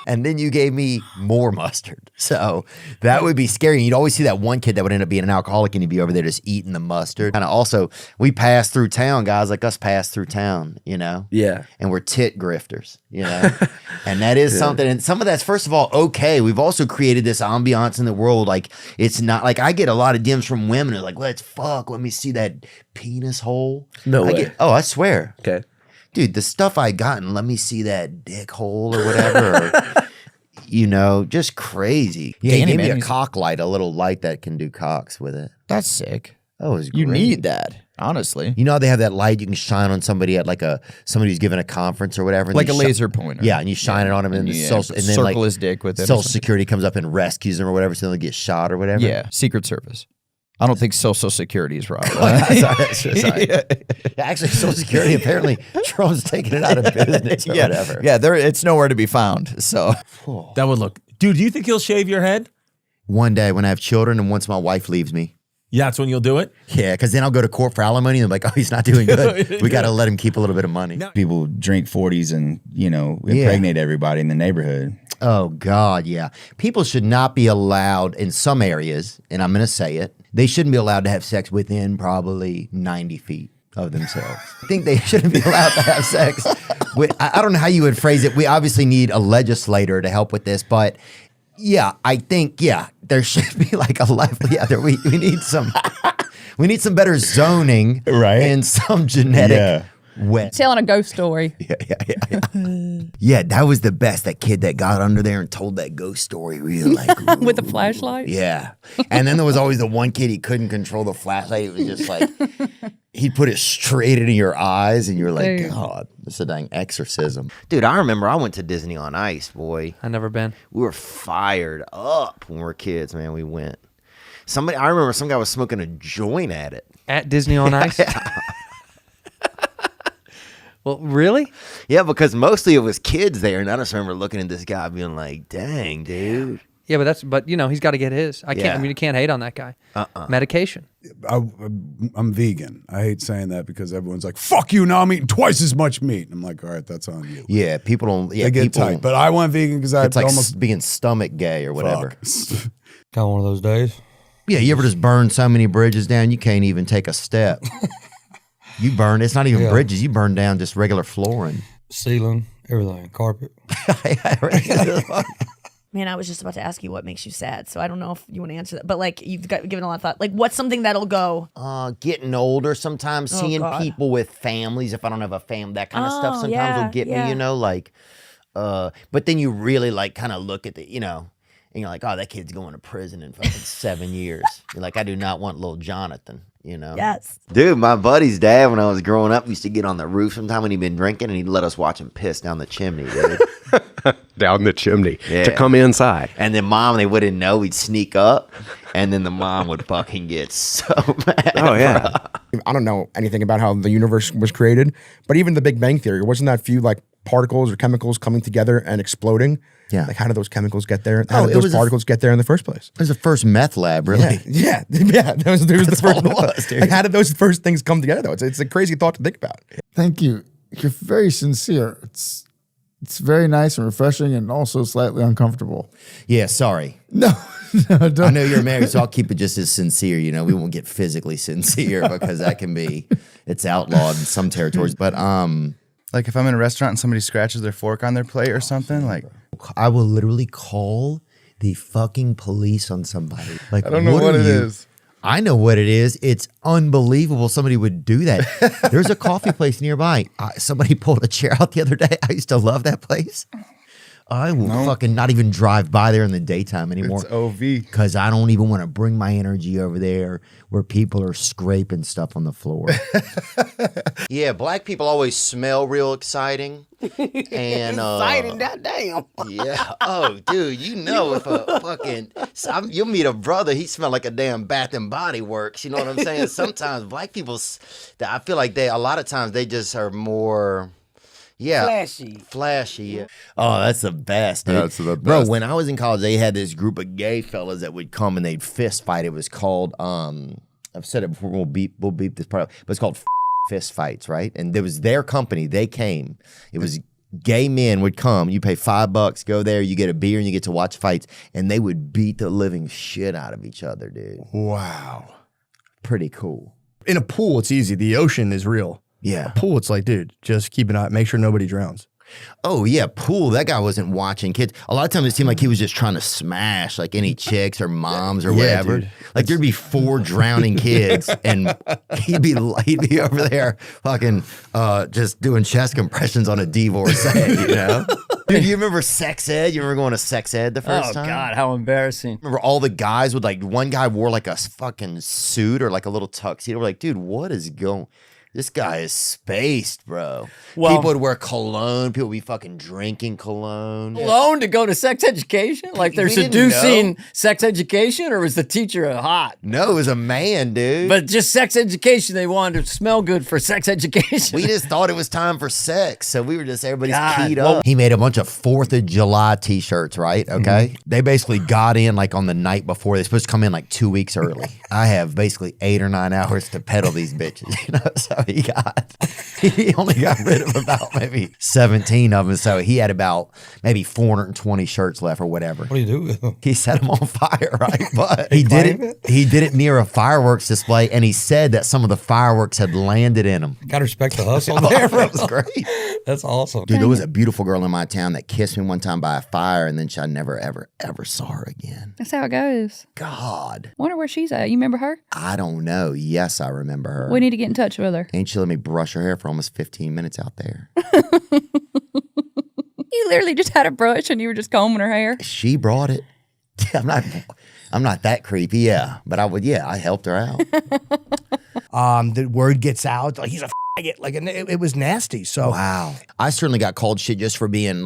And then you gave me more mustard. So that would be scary. You'd always see that one kid that would end up being an alcoholic and he'd be over there just eating the mustard. And also, we pass through town, guys like us pass through town, you know? Yeah. And we're tit grifters, you know? And that is something. And some of that's, first of all, okay. We've also created this ambiance in the world. Like, it's not, like, I get a lot of DMs from women who are like, let's fuck. Let me see that penis hole. No way. I swear. Okay. Dude, the stuff I gotten, let me see that dick hole or whatever. Or, just crazy. Yeah, he gave me a cock light, a little light that can do cocks with it. That's sick. Oh, it's great. You need that, honestly. You know how they have that light you can shine on somebody at like somebody who's giving a conference or whatever? Like a laser pointer. Yeah, and you shine it on him and then circle his dick with it. Social Security comes up and rescues him or whatever so they get shot or whatever. Yeah, Secret Service. I don't think Social Security is right. Sorry. Yeah, actually, Social Security, apparently, Trump's taking it out of business or whatever. Yeah, it's nowhere to be found. So that would look. Dude, do you think he'll shave your head? One day when I have children and once my wife leaves me. Yeah, that's when you'll do it? Yeah, because then I'll go to court for alimony and I'm like, oh, he's not doing good. We got to let him keep a little bit of money. People drink 40s and, impregnate everybody in the neighborhood. Oh, God, yeah. People should not be allowed in some areas, and I'm going to say it, they shouldn't be allowed to have sex within probably 90 feet of themselves. I think they shouldn't be allowed to have sex. I don't know how you would phrase it. We obviously need a legislator to help with this, but Yeah, I think there should be like a life. Yeah, we need some. We need some better zoning, right? And some genetic wet. Telling a ghost story. Yeah, that was the best. That kid that got under there and told that ghost story real like with the flashlight. Yeah, and then there was always the one kid he couldn't control the flashlight. It was just like he'd put it straight into your eyes, and you're like, Dude. God, this is a dang exorcism, dude. I remember I went to Disney on Ice, boy. I never been. We were fired up when we were kids, man. We went. I remember some guy was smoking a joint at it. At Disney on Ice? Well, really? Yeah, because mostly it was kids there, and I just remember looking at this guy being like, dang, dude. Yeah, but you know, he's got to get his. I Yeah. mean, you can't hate on that guy. Medication. I'm vegan. I hate saying that because everyone's like, fuck you, now I'm eating twice as much meat. And I'm like, all right, that's on you. Yeah, people don't. Yeah, They get people tight. But I went vegan because I It's like almost being stomach gay or whatever. Got one of those days. Yeah, you ever just burn so many bridges down you can't even take a step. You burn. It's not even bridges. You burn down just regular flooring. Ceiling, everything, carpet. Man, I was just about to ask you what makes you sad, so I don't know if you want to answer that. But like, you've given a lot of thought. Like, what's something that'll go? Getting older, sometimes Oh, seeing God. people with families. If I don't have a family, that kind of stuff Oh, sometimes will get yeah. me. You know, like. But then you really like kind of look at the, you know, and you're like, oh, that kid's going to prison in fucking 7 years. You're like, I do not want little Jonathan. You know? Yes. Dude, my buddy's dad, when I was growing up, used to get on the roof sometime when he'd been drinking, and he'd let us watch him piss down the chimney, dude. Down the chimney Yeah. to come inside. And then mom, they wouldn't know. We'd sneak up, and then the mom would fucking get so mad. Oh, yeah. I don't know anything about how the universe was created, but even the Big Bang Theory, wasn't that few like particles or chemicals coming together and exploding? Yeah. Like, how did those chemicals get there? How did it those was particles get there in the first place? It was the first meth lab, really. Yeah. That was the That's first all it was, dude. Like, how did those first things come together, though? It's a crazy thought to think about. Thank you. You're very sincere. It's very nice and refreshing and also slightly uncomfortable. Yeah, sorry. No, don't. I know you're married, so I'll keep it just as sincere. You know, we won't get physically sincere because that can be, it's outlawed in some territories. But like if I'm in a restaurant and somebody scratches their fork on their plate or something, like I will literally call the fucking police on somebody. Like, I don't know what it is. I know what it is. It's unbelievable somebody would do that. There's a coffee place nearby. Somebody pulled a chair out the other day. I used to love that place. I will fucking not even drive by there in the daytime anymore. It's OV. Because I don't even want to bring my energy over there where people are scraping stuff on the floor. Yeah, black people always smell real exciting. And Exciting, goddamn. yeah. Oh, dude, you know if a fucking you'll meet a brother, he smell like a damn Bath and Body Works. You know what I'm saying? Sometimes black people, I feel like a lot of times they just are more. Yeah. Flashy. Yeah. Oh, that's the best, dude. That's the Bro, best. when I was in college, they had this group of gay fellas that would come and they'd fist fight. It was called, I've said it before, we'll beep this part up, but it's called fist fights, right? And there was their company. They came. It was gay men would come. You pay $5, go there, you get a beer, and you get to watch fights. And they would beat the living shit out of each other, dude. Wow. Pretty cool. In a pool, it's easy. The ocean is real. Yeah. A pool, it's like, dude, just keep an eye, make sure nobody drowns. Oh, yeah, pool. That guy wasn't watching kids. A lot of times it seemed like he was just trying to smash like any chicks or moms or Yeah, whatever. dude. Like there'd be 4 drowning kids and he'd be over there fucking just doing chest compressions on a divorcee, you know? Dude, you remember sex ed? You remember going to sex ed the first time? Oh God, how embarrassing! Remember all the guys would like, one guy wore like a fucking suit or like a little tuxedo. We're like, dude, what is going? This guy is spaced, bro. Well- People would wear cologne. People would be fucking drinking cologne. Alone to go to sex education? Like they're We didn't seducing know. sex education, or was the teacher hot? No, it was a man, dude. But just sex education, they wanted to smell good for sex education. We just thought it was time for sex. So we were just, everybody's God. keyed up. He made a bunch of 4th of July t-shirts, right? Okay. They basically got in like on the night before. They're supposed to come in like 2 weeks early. I have basically 8 or 9 hours to peddle these bitches, you know? So he got He only got rid of about maybe 17 of them. So he had about maybe 420 shirts left or whatever. What do you do with them? He set them on fire, right? But he did it near a fireworks display, and he said that some of the fireworks had landed in him. Gotta respect the hustle there. That was great. That's awesome. Dude, there was a beautiful girl in my town that kissed me one time by a fire, and then I never, ever, ever saw her again. That's how it goes. God. Wonder where she's at. You remember her? I don't know. Yes, I remember her. We need to get in touch with her. Ain't she let me brush her hair for almost 15 minutes out there? You literally just had a brush and you were just combing her hair. She brought it. I'm not that creepy, yeah. But I helped her out. The word gets out, like he's a faggot. Like it was nasty. So wow. I certainly got called shit just for being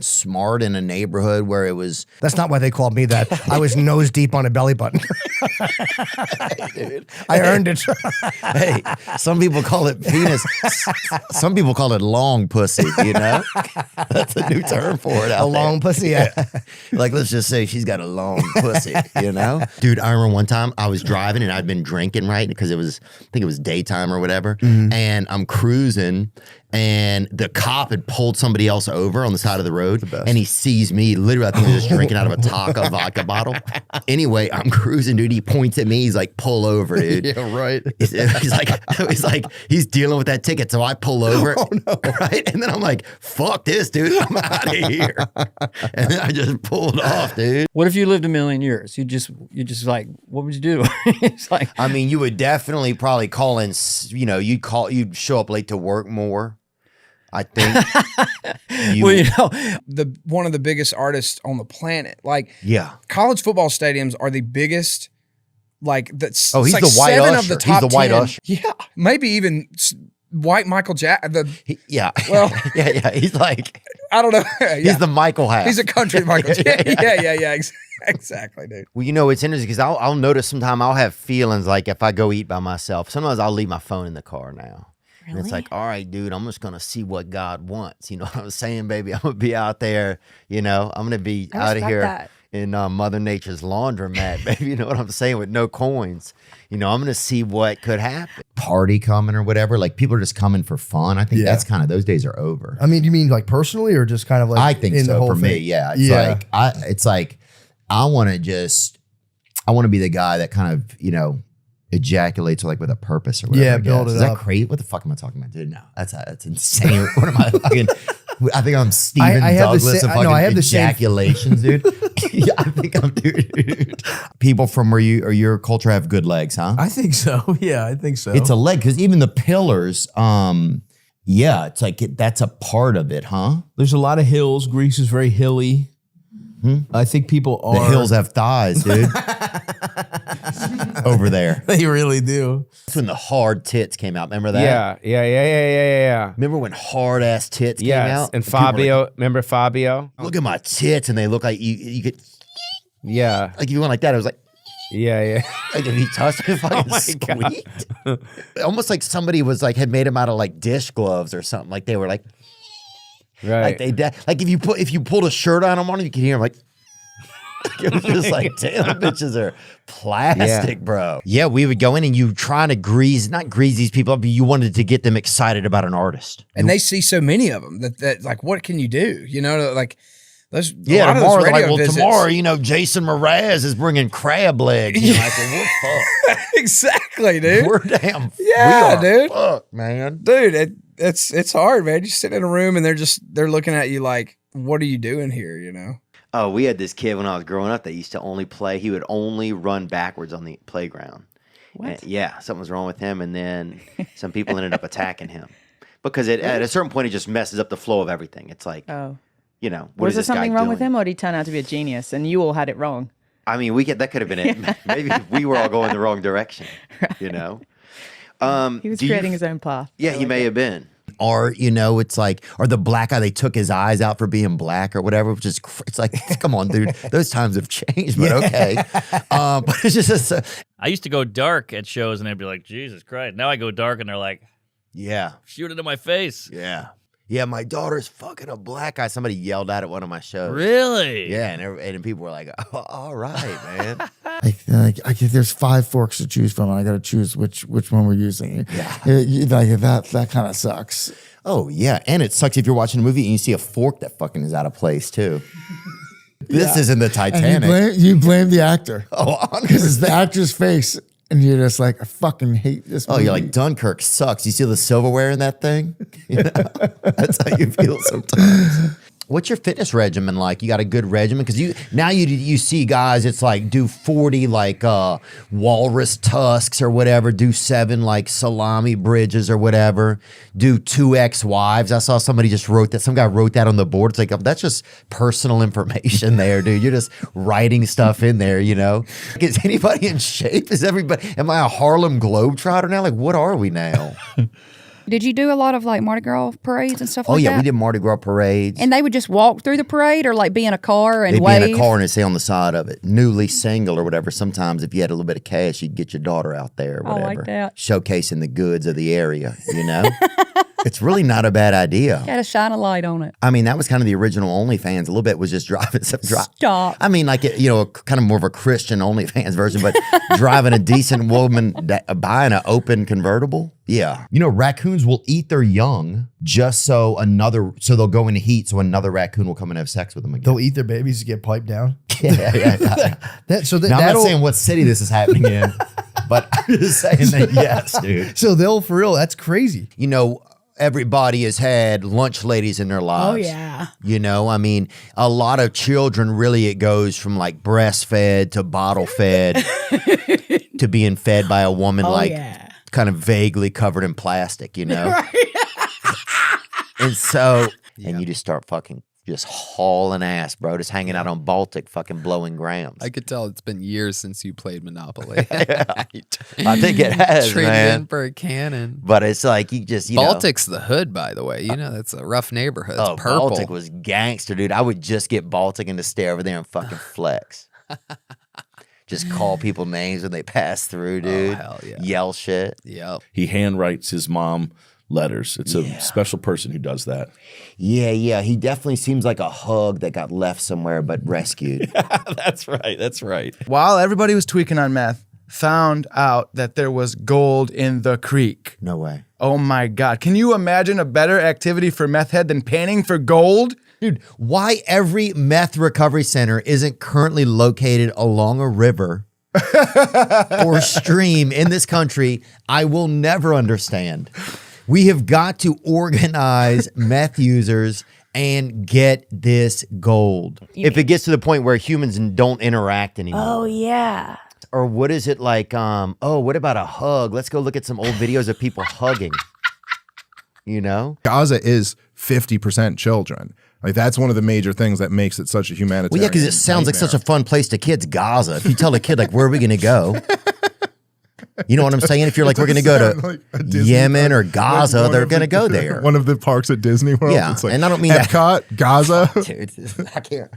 smart in a neighborhood where it was. That's not why they called me that. I was nose deep on a belly button. Hey, dude. I earned it. Hey, some people call it penis. Some people call it long pussy, you know? That's a new term for it. A long pussy, yeah. Like, let's just say she's got a long pussy, you know? Dude, I remember one time I was driving and I'd been drinking, right? Because I think it was daytime or whatever. Mm-hmm. And I'm cruising. And the cop had pulled somebody else over on the side of the road, and he sees me. Literally, I think I was just drinking out of a Taka vodka bottle. Anyway, I'm cruising, dude. He points at me. He's like, "Pull over, dude." Yeah, right. He's like, he's dealing with that ticket. So I pull over, right? And then I'm like, "Fuck this, dude! I'm out of here." And then I just pulled off, dude. What if you lived a million years? You just like, what would you do? It's like, I mean, you would definitely probably call in. You'd show up late to work more. I think. One of the biggest artists on the planet. Like, yeah, college football stadiums are the biggest. Like that's. Oh, he's like the white 7 usher. Of the top He's the white 10. usher. Yeah, maybe even white Michael Jackson. Yeah. Well, yeah. He's like, I don't know. He's the Michael half. He's a country Michael Jackson. Yeah. Exactly, dude. Well, you know, it's interesting because I'll notice sometimes I'll have feelings like if I go eat by myself. Sometimes I'll leave my phone in the car now. And it's like, all right, dude, I'm just going to see what God wants. You know what I'm saying, baby? I'm going to be out there, I'm going to be out of here in Mother Nature's laundromat, baby. You know what I'm saying? With no coins. I'm going to see what could happen. Party coming or whatever. Like, people are just coming for fun. I think that's kind of, those days are over. I mean, you mean like personally or just kind of like I think in so the whole for me, thing? yeah. It's like, I want to be the guy that kind of, ejaculates like with a purpose or whatever. Yeah, build it Is up. that crazy? What the fuck am I talking about, dude? No, that's insane. What am I fucking? I think I'm Stephen Douglas of fucking ejaculations, dude. Yeah, I think I'm, dude. People from where you or your culture have good legs, huh? I think so. Yeah, I think so. It's a leg because even the pillars, it's like that's a part of it, huh? There's a lot of hills. Greece is very hilly. I think people are. The hills have thighs, dude. Over there. They really do. That's when the hard tits came out. Remember that? Yeah. Remember when hard ass tits came out? And Fabio, remember Fabio? Look at my tits, and they look like you could. Yeah. Like if you went like that, it was like. Yeah. Like if he touched it, fucking squeaked. Almost like somebody had made them out of like dish gloves or something. Like they were like. Right. Like if you pulled a shirt on them you could hear them like. It was just like, damn, the bitches are plastic, bro. Yeah, we would go in and you trying to not grease these people up, but you wanted to get them excited about an artist. And they see so many of them that like, what can you do? Like, those. Yeah, tomorrow they're like, tomorrow, Jason Mraz is bringing crab legs. Like, well, we're fucked. Exactly, dude. We're damn. Yeah, dude. Fuck, man. Dude, it's hard, man. You sit in a room and they're looking at you like, what are you doing here? Oh, we had this kid when I was growing up that used to only play. He would only run backwards on the playground. What? Yeah, something was wrong with him, and then some people ended up attacking him because at a certain point it just messes up the flow of everything. It's like, was what is there this guy something wrong with doing? him, or did he turn out to be a genius and you all had it wrong? I mean, that could have been it. Maybe we were all going the wrong direction. He was creating his own path. Yeah, he may have been. Or, it's like, or the black guy, they took his eyes out for being black or whatever, which is, it's like, come on, dude. Those times have changed, but okay. But it's just, I used to go dark at shows and they'd be like, Jesus Christ. Now I go dark and they're like, yeah, shoot it in my face. Yeah. Yeah, my daughter's fucking a black guy. Somebody yelled at one of my shows. Really? Yeah, and people were like, oh, all right, man. There's 5 forks to choose from, and I got to choose which one we're using. Yeah, that kind of sucks. Oh yeah, and it sucks if you're watching a movie and you see a fork that fucking is out of place too. This isn't the Titanic. And you blame the actor. Oh, because it's the actor's face. And you're just like, I fucking hate this movie. Oh, you're like, Dunkirk sucks. You see the silverware in that thing? You know? That's how you feel sometimes. What's your fitness regimen like? You got a good regimen? Because you see guys, it's like do 40 like walrus tusks or whatever, do 7 like salami bridges or whatever, do 2 ex-wives. I saw somebody just wrote that. Some guy wrote that on the board. It's like, that's just personal information there, dude. You're just writing stuff in there, you know? Is anybody in shape? Am I a Harlem Globetrotter now? Like, what are we now? Did you do a lot of like Mardi Gras parades and stuff like that? Oh yeah, we did Mardi Gras parades. And they would just walk through the parade or like be in a car and They'd wave? be in a car and it'd say on the side of it, newly single or whatever. Sometimes if you had a little bit of cash, you'd get your daughter out there or whatever. I like that. Showcasing the goods of the area, you know? It's really not a bad idea. Got to shine a light on it. I mean, that was kind of the original OnlyFans. A little bit was just driving some Stop. I mean, like, kind of more of a Christian OnlyFans version, but driving a decent woman, buying an open convertible. Yeah. You know, raccoons will eat their young just so they'll go into heat so another raccoon will come and have sex with them again. They'll eat their babies to get piped down? Yeah. Now, I'm not saying what city this is happening in, but I'm just saying that yes, dude. So they'll, for real, that's crazy. You know, everybody has had lunch ladies in their lives. Oh, yeah. You know, I mean, a lot of children, really, it goes from like breastfed to bottle fed to being fed by a woman kind of vaguely covered in plastic, you know? And so, and you just start fucking just hauling ass, bro. Just hanging out on Baltic, fucking blowing grams. I could tell it's been years since you played Monopoly. I think it has, Traded man. in for a cannon. But it's like you just, Baltic's the hood, by the way. You know, that's a rough neighborhood. It's purple. Baltic was gangster, dude. I would just get Baltic and just stay over there and fucking flex. Just call people names when they pass through, dude. Oh, hell yeah. Yell shit. Yep. He handwrites his mom letters. It's a special person who does that. Yeah. He definitely seems like a hug that got left somewhere but rescued. That's right. While everybody was tweaking on meth, found out that there was gold in the creek. No way. Oh my God. Can you imagine a better activity for meth head than panning for gold? Dude, why every meth recovery center isn't currently located along a river or stream in this country, I will never understand. We have got to organize meth users and get this gold. If it gets to the point where humans don't interact anymore. Oh, yeah. Or what is it like, what about a hug? Let's go look at some old videos of people hugging. You know? Gaza is 50% children. Like, that's one of the major things that makes it such a humanitarian. Well, yeah, because it sounds like such a fun place to kids, Gaza. If you tell a kid, like, where are we going to go? You know what I'm saying? If you're like, we're going to go to Yemen or Gaza, they're going to go there. One of the parks at Disney World. Yeah, it's like and I don't mean Epcot, Gaza. Dude, I can't.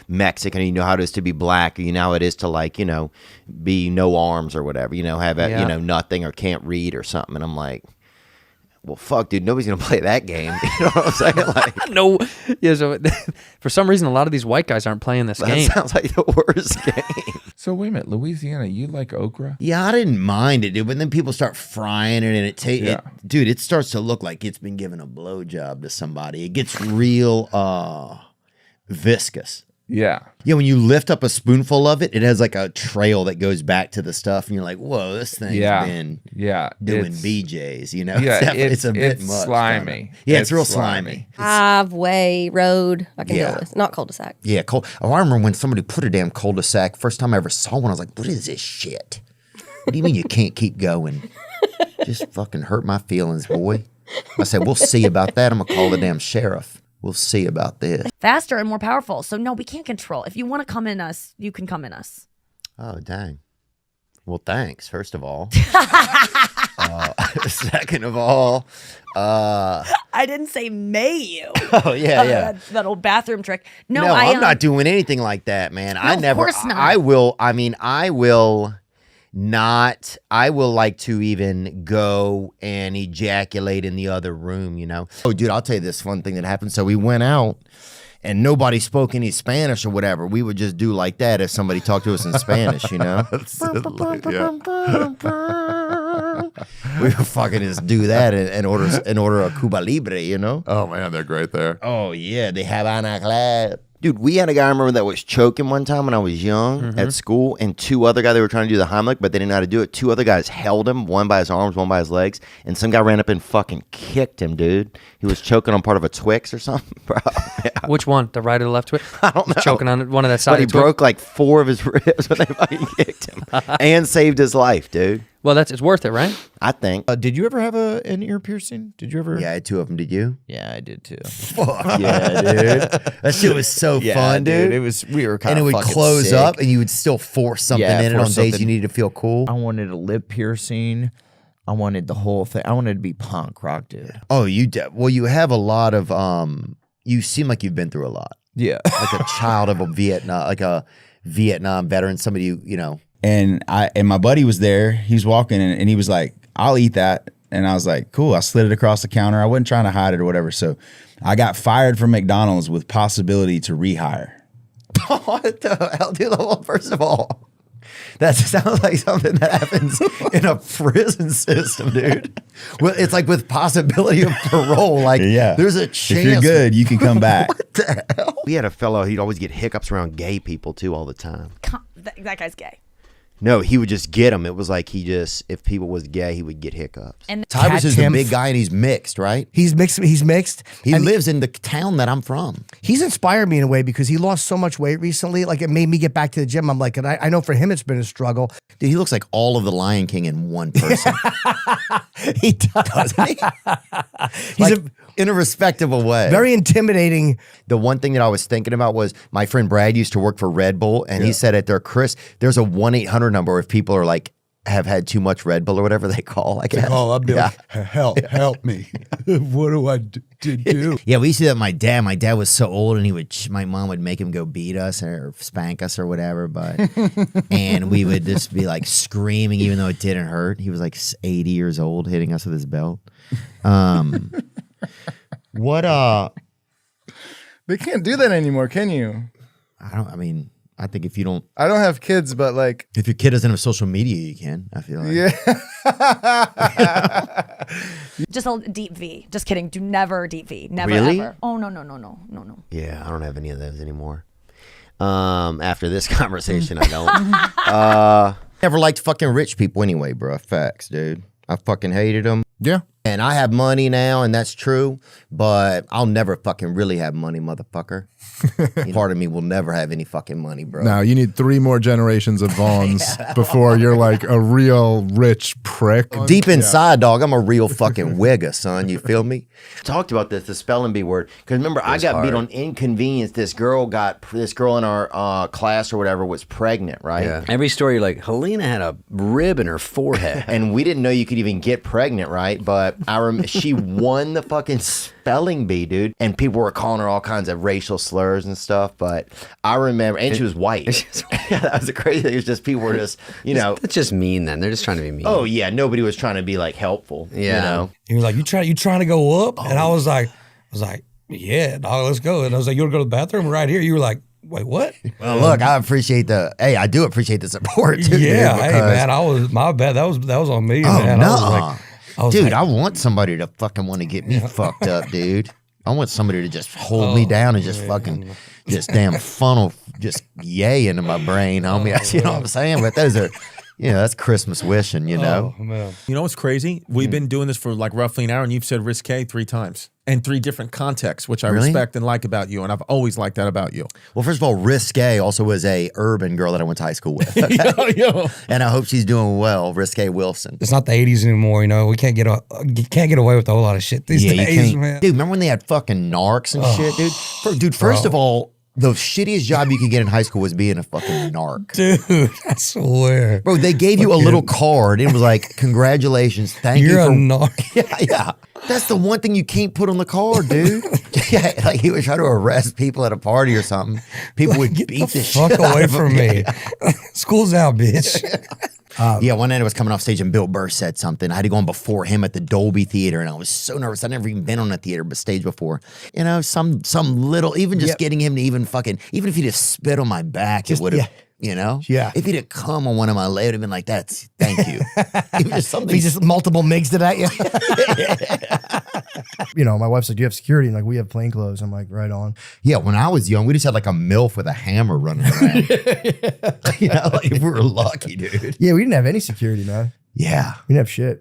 Mexican, you know how it is to be black, you know how it is to, like, you know, be no arms or whatever, you know, have, you know, nothing or can't read or something. And I'm like, well, fuck, dude, nobody's going to play that game. You know what I'm saying? Like, no. Yeah, so for some reason, a lot of these white guys aren't playing this game. That sounds like the worst game. So wait a minute, Louisiana, you like okra? Yeah, I didn't mind it, dude. But then people start frying it, and dude, it starts to look like it's been giving a blowjob to somebody. It gets real viscous. Yeah. Yeah, when you lift up a spoonful of it, it has like a trail that goes back to the stuff, and you're like, whoa, this thing's been doing BJs, you know? Yeah, it's a bit it's much. slimy. Kinda. Yeah, it's real slimy. Driveway, road, I can deal with. Not cul-de-sac. Yeah, I remember when somebody put a damn cul-de-sac. First time I ever saw one, I was like, what is this shit? What do you mean you can't keep going? Just fucking hurt my feelings, boy. I said, we'll see about that. I'm going to call the damn sheriff. We'll see about this. Faster and more powerful. So no, we can't control. If you want to come in us, you can come in us. Oh, dang. Well, thanks, first of all. Second of all, I didn't say may you. Oh, yeah. That old bathroom trick. No, I'm not doing anything like that, man. No, of course not. I will I will like to even go and ejaculate in the other room, you know? Oh, dude, I'll tell you this fun thing that happened. So we went out and nobody spoke any Spanish or whatever. We would just do like that if somebody talked to us in Spanish, you know? We would fucking just do that and order a Cuba Libre, you know? Oh, man, they're great there. Oh, yeah, the Havana Club. Dude, we had a guy, I remember, that was choking one time when I was young at school, and two other guys, they were trying to do the Heimlich, but they didn't know how to do it. Two other guys held him, one by his arms, one by his legs, and some guy ran up and fucking kicked him, dude. He was choking on part of a Twix or something, bro. Yeah. Which one? The right or the left Twix? I don't know. Choking on one of that side. But he broke like 4 of his ribs when they fucking kicked him and saved his life, dude. Well, it's worth it, right? I think. Did you ever have an ear piercing? Did you ever? Yeah, I had 2 of them. Did you? Yeah, I did too. Fuck yeah, dude. That shit was so fun, dude. It was. We were kind and of. it would close sick. up, and you would still force something in it on days you needed to feel cool. I wanted a lip piercing. I wanted the whole thing. I wanted to be punk rock, dude. Oh, well, you have a lot of. You seem like you've been through a lot. Yeah, like a child of a Vietnam veteran. Somebody you know. And my buddy was there. He was walking and he was like, "I'll eat that." And I was like, "Cool." I slid it across the counter. I wasn't trying to hide it or whatever. So I got fired from McDonald's with possibility to rehire. What the hell, dude? Well, first of all, that sounds like something that happens in a prison system, dude. Well, it's like with possibility of parole. Like, there's a chance. If you're good, you can come back. What the hell? We had a fellow, he'd always get hiccups around gay people, too, all the time. That guy's gay. No, he would just get them. It was like if people was gay, he would get hiccups. And Tyrus is the big guy, and he's mixed, right? He's mixed. He lives in the town that I'm from. He's inspired me in a way because he lost so much weight recently. Like, it made me get back to the gym. I'm like, and I know for him it's been a struggle. Dude, he looks like all of the Lion King in one person. He does. Doesn't he? He's in a respectable way. Very intimidating. The one thing that I was thinking about was my friend Brad used to work for Red Bull, and he said at their there's a 1-800 number if people are like have had too much Red Bull or whatever they call. I guess. I'd be like, help me. What do I do? Yeah, we used to do that. My dad was so old, and my mom would make him go beat us or spank us or whatever. But and we would just be like screaming, even though it didn't hurt. He was like 80 years old, hitting us with his belt. They can't do that anymore, can you? I think if you don't... I don't have kids, but like... If your kid doesn't have social media, you can, I feel like. Yeah. Just a deep V. Just kidding. Do never deep V. Never, really? ever. Oh, no. Yeah, I don't have any of those anymore. After this conversation, I don't. Never liked fucking rich people anyway, bro. Facts, dude. I fucking hated them. Yeah. And I have money now, and that's true, but I'll never fucking really have money, motherfucker. Part of me will never have any fucking money, bro. Now, you need 3 more generations of Vaughns before you're like a real rich prick. Deep inside, dog, I'm a real fucking wigger, son. You feel me? Talked about the spelling bee word. Because remember, I got beat on inconvenience. This girl in our class or whatever was pregnant, right? Yeah. Every story, like, Helena had a rib in her forehead. And we didn't know you could even get pregnant, right? But she won the fucking spelling bee, dude. And people were calling her all kinds of racial slurs and stuff. But I remember, and she was white. Yeah, that was the crazy thing. It was just people were just, you know. That's just mean then. They're just trying to be mean. Oh, yeah. Nobody was trying to be like helpful. Yeah. You know? He was like, you trying to go up? And I was like, yeah, dog, let's go. And I was like, you want to go to the bathroom? Right here. You were like, wait, what? Well, look, I do appreciate the support too. Yeah, dude, hey man, my bad. That was on me, man. No. I want somebody to fucking want to get me fucked up, dude. I want somebody to just hold me down and just fucking just damn funnel just yay into my brain, homie. You know what I'm saying? But those are, that's Christmas wishing, you know? Oh, man. You know what's crazy? We've been doing this for like roughly an hour, and you've said risque 3 times in 3 different contexts, which I respect and like about you, and I've always liked that about you. Well, first of all, Risque also was a urban girl that I went to high school with. And I hope she's doing well, Risque Wilson. It's not the 80s anymore, we can't get away with a whole lot of shit these days, man. Dude, remember when they had fucking narcs and shit, dude? First of all, the shittiest job you could get in high school was being a fucking narc. Dude, I swear. Bro, they gave you a little card. It was like, congratulations, thank you for... You're a narc. Yeah. That's the one thing you can't put on the card, dude. Yeah, like he would try to arrest people at a party or something. People would beat the shit fuck away out of from him. me. School's out, bitch. Yeah, one night I was coming off stage and Bill Burr said something. I had to go on before him at the Dolby Theater, and I was so nervous. I'd never even been on a theater stage before. You know, some little, even just getting him to even if he'd have spit on my back, it would have. You know? Yeah. If he'd have come on one of my legs, it would have been like, thank you. Even just something. He just multiple MIGs it at you. You know, my wife's like, do you have security? And like, we have plain clothes. I'm like, right on. Yeah, when I was young, we just had like a MILF with a hammer running around. You know, like if we were lucky, dude. Yeah, we didn't have any security, man. Yeah. We didn't have shit.